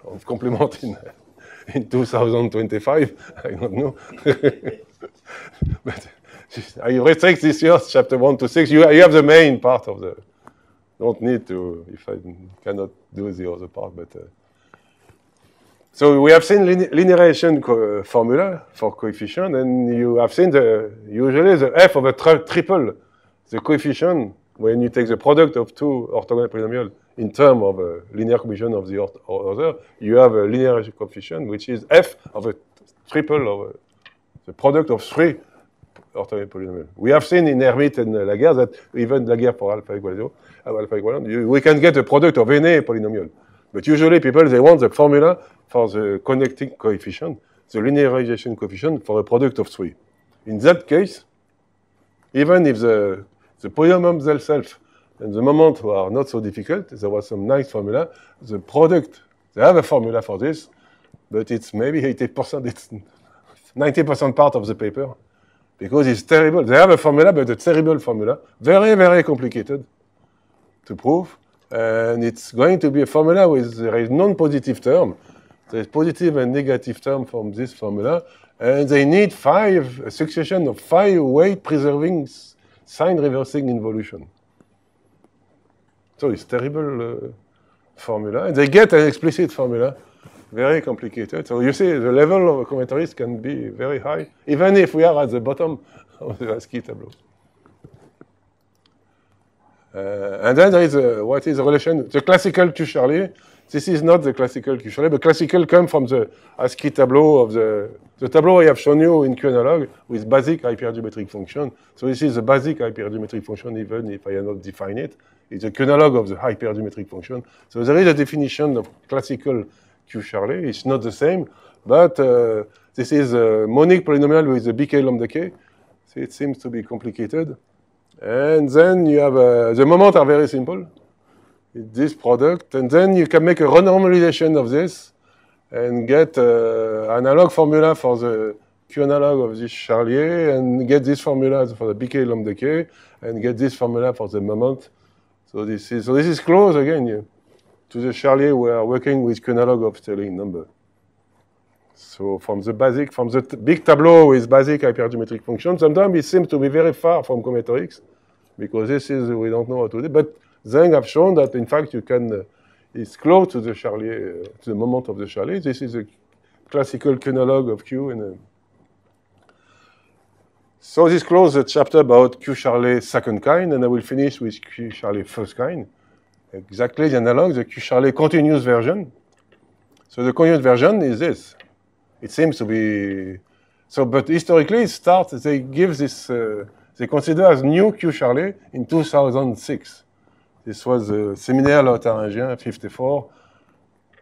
of complement in 2025, I don't know. But I restrict this year's chapter 1 to 6. You have the main part of the, don't need to, if I cannot do the other part, but. So we have seen linearization formula for coefficient, and you have seen usually the f of a triple, the coefficient, when you take the product of two orthogonal polynomials in terms of a linear coefficient of the other, you have a linearization coefficient, which is f of a triple of the product of 3 orthogonal polynomials. We have seen in Hermite and Laguerre that even Laguerre for alpha equal 0, alpha equal 1, we can get a product of any polynomial. But usually people, they want the formula for the connecting coefficient, the linearization coefficient for a product of 3. In that case, even if the polynomials themselves and the moment are not so difficult, there was some nice formula, the product, they have a formula for this, but it's maybe 80%, it's 90% part of the paper, because it's terrible. They have a formula, but a terrible formula, very, very complicated to prove, and it's going to be a formula with there is non-positive term. There's positive and negative term from this formula, and they need a succession of 5 weight-preserving sign reversing involution. So it's terrible formula, and they get an explicit formula, very complicated. So you see, the level of commentaries can be very high, even if we are at the bottom of the ASCII tableau. And then there is what is the relation, the classical Q-Charlier. This is not the classical Q-Charlier, but classical comes from the ASCII tableau of the tableau I have shown you in Q-analog with basic hypergeometric function. So this is a basic hypergeometric function, even if I have not defined it. It's a Q-analog of the hypergeometric function. So there is a definition of classical Q-Charlier. It's not the same, but this is a monic polynomial with a BK lambda k. So it seems to be complicated. And then you have the moments are very simple. It's this product, and then you can make a renormalization of this and get analog formula for the Q-analog of this Charlier, and get this formula for the BK lambda k, and get this formula for the moment. So this is close again to the Charlier we are working with Q-analog of Stirling number. So from the big tableau with basic hypergeometric function, sometimes it seems to be very far from combinatorics, because this is, we don't know how to do it. But Zeng have shown that, in fact, you can, it's close to the Charlier, to the moment of the Charlier. This is a classical Q-analog of Q. And so this closes the chapter about Q-Charlier second kind, and I will finish with Q-Charlier first kind. exactly the analog, the Q-Charley continuous version. So the continuous version is this. It seems to be so, but historically it starts. They give this. They consider as new Q-Charley in 2006. This was a séminaire Lautharingien 54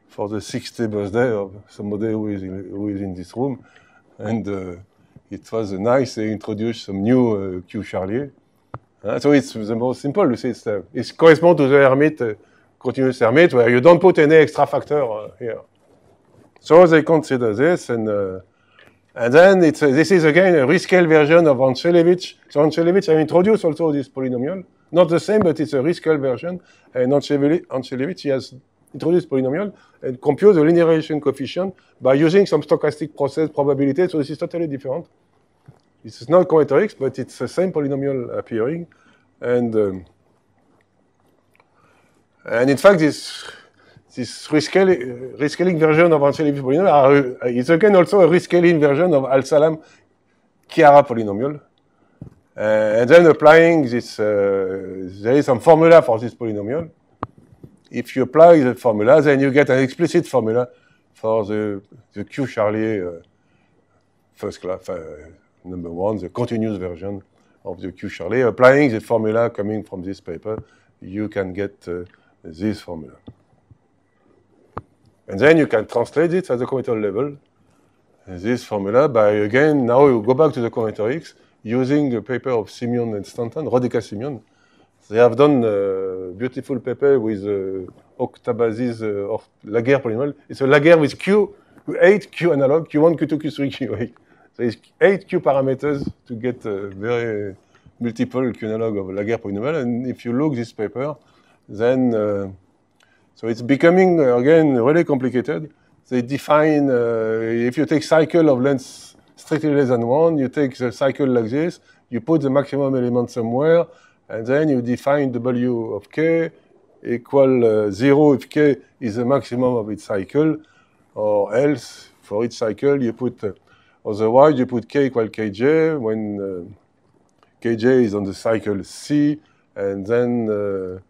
for the 60th birthday of somebody who is in this room, and it was nice. They introduced some new Q-Charley. So it's the most simple. You see, it corresponds to the Hermite, continuous Hermite, where you don't put any extra factor here. So they consider this, and then this is again a rescale version of Ancelevich. So Ancelevich has introduced also this polynomial, not the same, but it's a rescale version. And Ancelevich he has introduced polynomial and compute the linearization coefficient by using some stochastic process probability. So this is totally different. This is not combinatorics, but it's the same polynomial appearing, and in fact this rescaling version of Ancelevich polynomial is again also a rescaling version of Al-Salam-Chiara polynomial, and then applying this there is some formula for this polynomial. If you apply the formula, then you get an explicit formula for the Q-Charley first class. Number one, the continuous version of the Q-Charley. Applying the formula coming from this paper, you can get this formula. And then you can translate it at the combinatorial level, this formula, by, again, now you go back to the combinatorics, using a paper of Simeon and Stanton, Rodeka-Simeon. They have done a beautiful paper with octabasis of Laguerre polynomial. It's a Laguerre with Q, 8 Q analog, Q1, Q2, Q3, Q8. So it's 8 Q parameters to get a very multiple Q analog of Laguerre polynomial. And if you look this paper, then so it's becoming again really complicated. They define if you take cycle of length strictly less than 1, you take the cycle like this, you put the maximum element somewhere, and then you define W of k equal 0 if k is the maximum of its cycle, or else for each cycle you put otherwise, you put k equal kj when kj is on the cycle C, and then,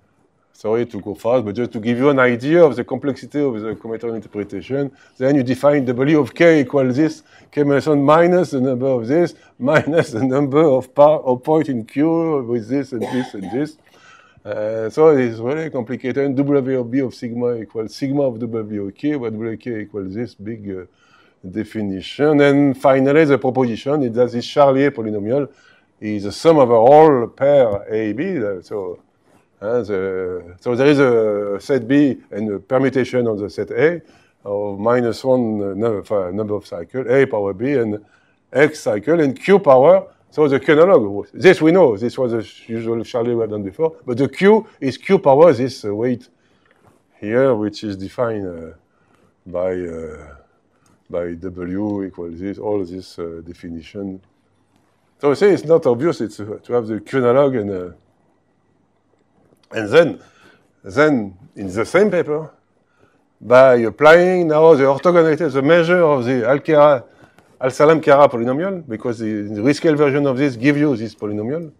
sorry to go fast, but just to give you an idea of the complexity of the combinatorial interpretation, then you define W of k equals this, k minus 1 minus the number of this, minus the number of point in Q with this and this and this. So it's really complicated. And W of B of sigma equals sigma of W of k, where W of k equals this big definition. And finally, the proposition is that this Charlier polynomial is the sum of a whole pair A, B. So there is a set B and a permutation of the set A of minus 1 number of cycles, A power B and X cycle, and Q power. So the Q analog, this we know, this was the usual Charlier we have done before, but the Q is Q power, this weight here, which is defined by W equals this, all this definition. So say it's not obvious, it's to have the Q analog and then in the same paper, by applying now the orthogonality, the measure of the Al-Salam-Chiara polynomial, because the rescale version of this gives you this polynomial,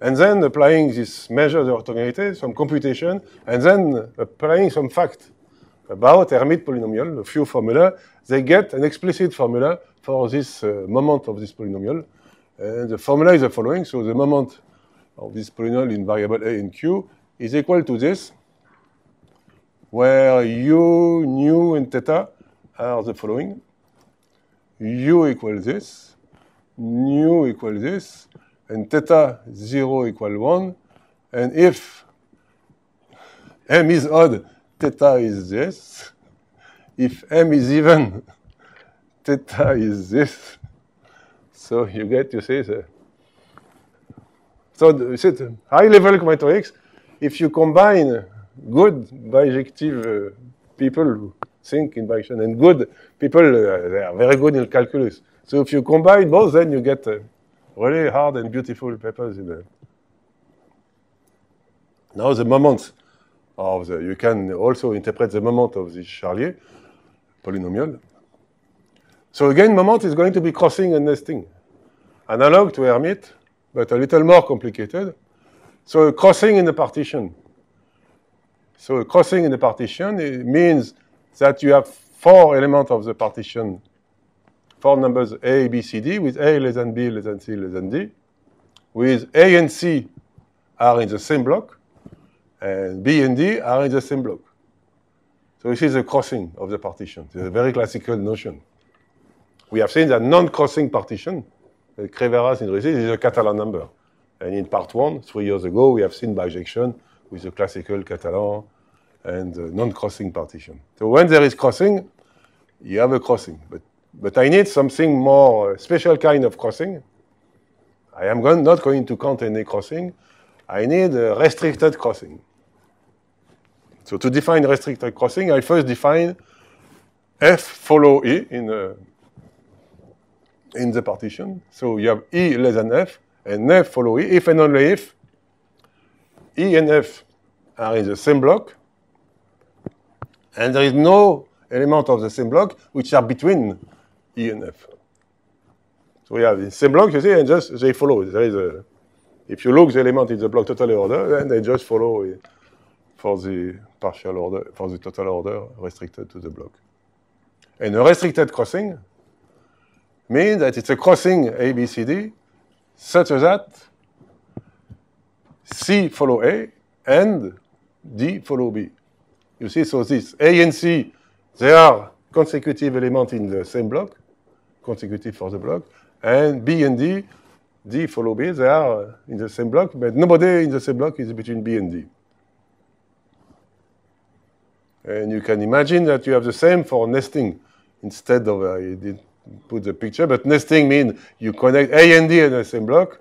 and then applying this measure, the orthogonality, some computation, and then applying some fact about Hermite polynomial, a few formula, they get an explicit formula for this moment of this polynomial. And the formula is the following. So the moment of this polynomial in variable A and Q is equal to this, where U, nu, and theta are the following. U equals this, nu equals this, and theta 0 equal 1. And if M is odd, theta is this. If M is even, theta is this. So you get, you see, so you see, high-level combinatorics, if you combine good bijective people who think in bijection and good people, they are very good in calculus. So if you combine both, then you get really hard and beautiful papers in there. Now the moments of the, you can also interpret the moment of this Charlier polynomial. So again, moment is going to be crossing and nesting. Analog to Hermite, but a little more complicated. So crossing in the partition. So a crossing in the partition, it means that you have 4 elements of the partition, 4 numbers A, B, C, D, with A less than B less than C less than D, with A and C are in the same block, and B and D are in the same block. So this is a crossing of the partition. It's a very classical notion. We have seen that non-crossing partition, Crevera synthesis, is a Catalan number. And in part 1, 3 years ago, we have seen bijection with the classical Catalan and non-crossing partition. So when there is crossing, you have a crossing. But I need something more special kind of crossing. I am not going to count any crossing. I need a restricted crossing. So to define restricted crossing, I first define F follow E in the partition. So you have E less than F, and F follow E, if and only if E and F are in the same block, and there is no element of the same block which are between E and F. So we have the same block, you see, and just they follow. There is if you look the element in the block totally order, then they just follow for the partial order, for the total order restricted to the block. And a restricted crossing means that it's a crossing A, B, C, D, such that C follow A and D follow B. You see, so this A and C, they are consecutive elements in the same block, consecutive for the block, and B and D follow B, they are in the same block, but nobody in the same block is between B and D. And you can imagine that you have the same for nesting. Instead of, I didn't put the picture, but nesting means you connect A and D in the same block,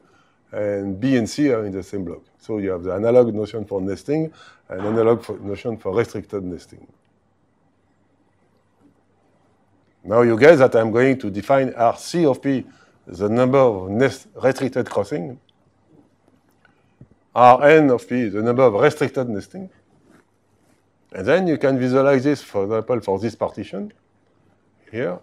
and B and C are in the same block. So you have the analog notion for nesting and analog notion for restricted nesting. Now you guess that I'm going to define RC of P, the number of restricted crossing, Rn of P, the number of restricted nesting. And then you can visualize this, for example, for this partition here.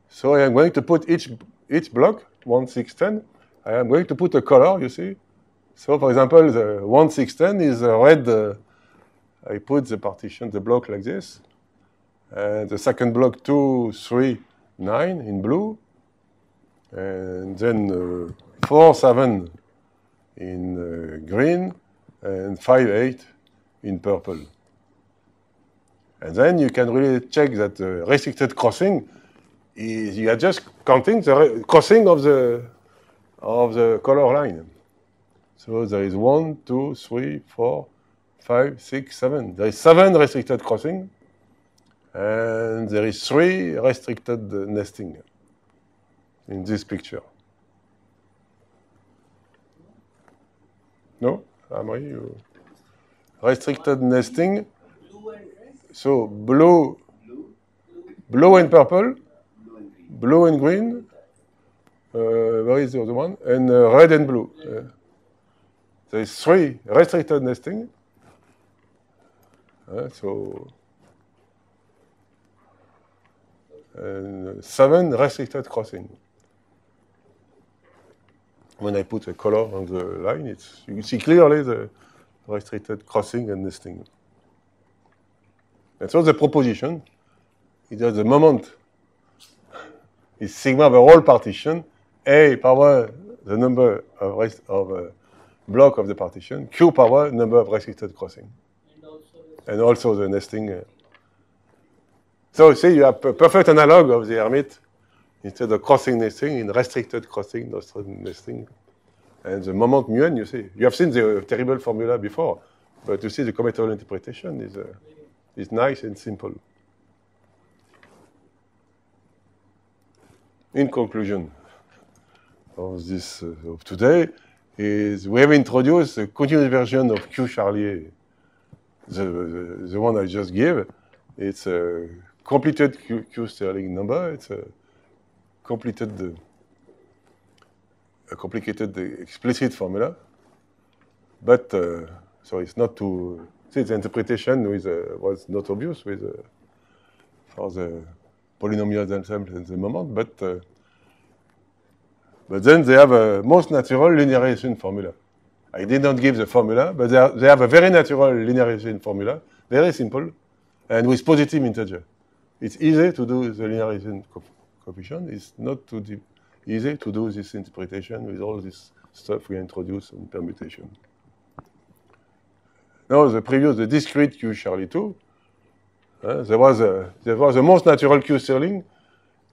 So I am going to put each block, 1, 6, 10, I am going to put a color, you see. So for example, the 1, 6, 10 is red. I put the partition, the block like this. And the second block, 2, 3, 9 in blue. And then 4, 7 in green. And 5, 8 in purple. And then you can really check that the restricted crossing is, you are just counting the crossing of the color line. So there is 1, 2, 3, 4, 5, 6, 7. There is 7 restricted crossing, and there is 3 restricted nesting in this picture. No? Amri, you... Restricted nesting. So blue and purple, blue and green. Where is the other one? And red and blue. There is 3 restricted nesting. So and 7 restricted crossing. When I put a color on the line, you can see clearly the restricted crossing and nesting. And so the proposition is that the moment is sigma the whole partition, A power the number of block of the partition, Q power number of restricted crossing. And also the nesting. So see, you have a perfect analog of the Hermite instead of crossing nesting in restricted crossing, nesting. And the moment mu n, you see. You have seen the terrible formula before, but you see the commutative interpretation is nice and simple. In conclusion of this of today, is we have introduced a continuous version of Q Charlier, the one I just gave. It's a completed Q Stirling number. It's a complicated explicit formula, but so it's not too. See, the interpretation was not obvious for the polynomials themselves in the moment, but then they have a most natural linearization formula. I did not give the formula, but they have a very natural linearization formula, very simple, and with positive integer. It's easy to do the linearization coefficient. It's not too easy to do this interpretation with all this stuff we introduce in permutation. Now, the discrete Q Charlie 2, there was the most natural Q Stirling.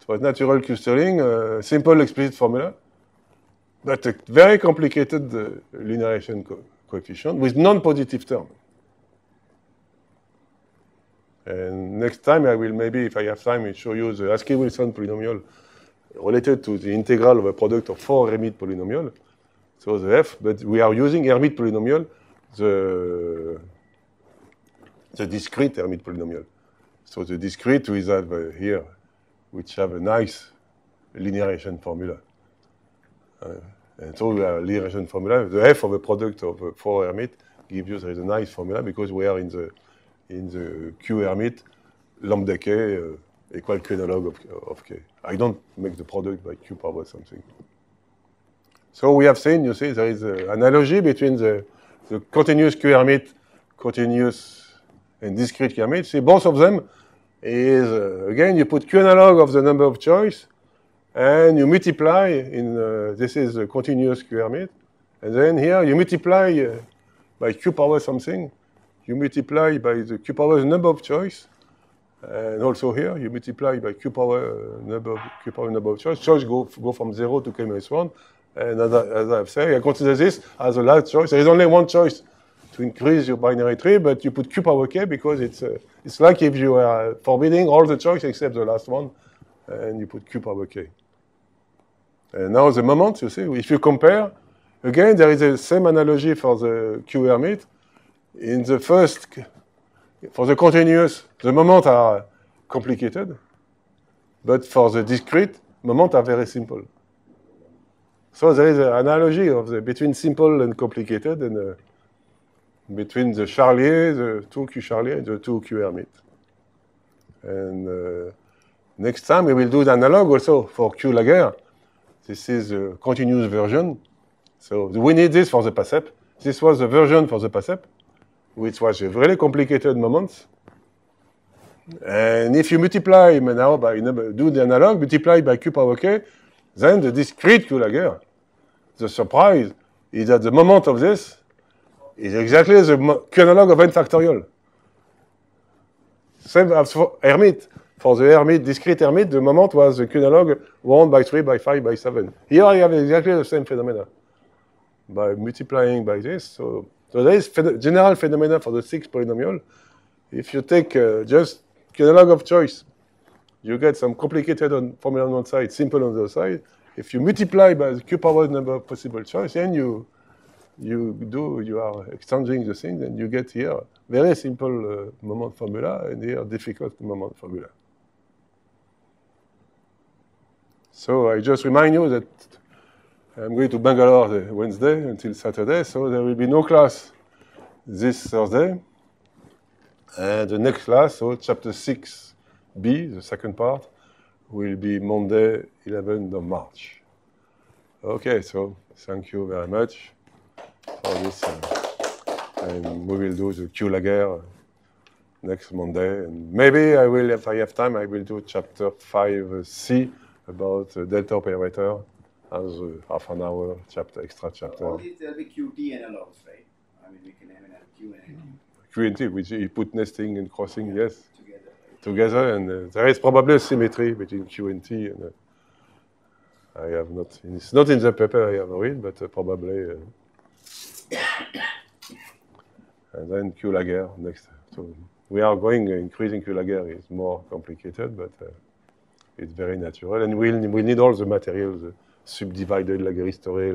It was natural Q Stirling, simple explicit formula, but a very complicated linearization coefficient with non-positive term. And next time I will maybe, if I have time, show you the Askey-Wilson polynomial related to the integral of a product of 4 Hermite polynomial. So the F, but we are using Hermite polynomial, the discrete Hermite polynomial. So the discrete we have here, which have a nice linearization formula. And so we have a linearization formula. The F of a product of 4 Hermite gives you there is a nice formula because we are in the Q Hermite lambda k equal Q analog of k. I don't make the product by Q power something. So we have seen, you see, there is an analogy between the continuous Q Hermite, continuous and discrete Q Hermite. See, both of them is, again, you put Q analog of the number of choice, and you multiply in, this is a continuous Q Hermite, and then here you multiply by Q power something, you multiply by the Q power the number of choice, and also here you multiply by Q power number of choice. Choice go from 0 to k minus 1, and as I've said, I consider this as a last choice. There is only one choice to increase your binary tree, but you put Q power k because it's like if you are forbidding all the choice except the last one, and you put Q power k. And now the moment, you see, if you compare, again, there is the same analogy for the Q Hermite. In the first, for the continuous, the moments are complicated, but for the discrete, moments are very simple. So there is an analogy of between simple and complicated, and between the Charlier, the 2Q Charlier, and the 2Q Hermite. And next time we will do the analog also for Q Laguerre. This is a continuous version. So we need this for the PASEP. This was the version for the PASEP, which was a really complicated moment. And if you multiply now by do the analog, multiply by Q power k, then the discrete Q Laguerre, the surprise is that the moment of this is exactly the Q analog of n factorial. Same as for Hermite. For the Hermite, discrete Hermite, the moment was the Q analog 1 by 3 by 5 by 7. Here I have exactly the same phenomena by multiplying by this. So there is general phenomena for the 6 polynomial. If you take just Q analog of choice, you get some complicated formula on one side, simple on the other side. If you multiply by the Q power number of possible choice, then you are exchanging the things, and you get here very simple moment formula, and here difficult moment formula. So I just remind you that I'm going to Bangalore the Wednesday until Saturday, so there will be no class this Thursday. And the next class, so chapter 6b, the second part, will be Monday, 11th of March. Okay, so thank you very much for this. And we will do the Q Laguerre next Monday. And maybe I will, if I have time, I will do chapter 5c about delta operator as a half an hour chapter, extra chapter. All these, there will be QT analogs, right? I mean, we can even have Q and T. Q and T, which you put nesting and crossing, yes. Together, right? And there is probably a symmetry between Q and T. And I have not, it's not in the paper I have read, but probably. And then Q Laguerre next. So we are going, increasing Q Laguerre is more complicated, but it's very natural. And we need all the materials, the subdivided Laguerre history,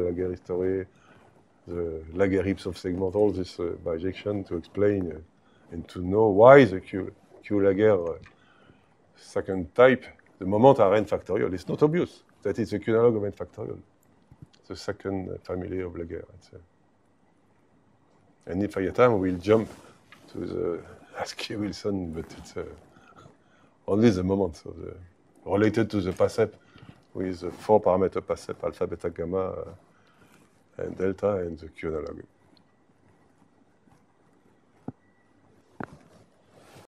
the Laguerre Ipsof segment, all this bijection to explain and to know why the Q Laguerre second type, the moment are n factorial. It's not obvious that it's a Q analog of n factorial. The second family of Laguerre. And if I have time, we'll jump to the Askey-Wilson, but it's only the moment of the related to the PASEP with the 4-parameter PASEP, alpha, beta, gamma, and delta and the Q analog.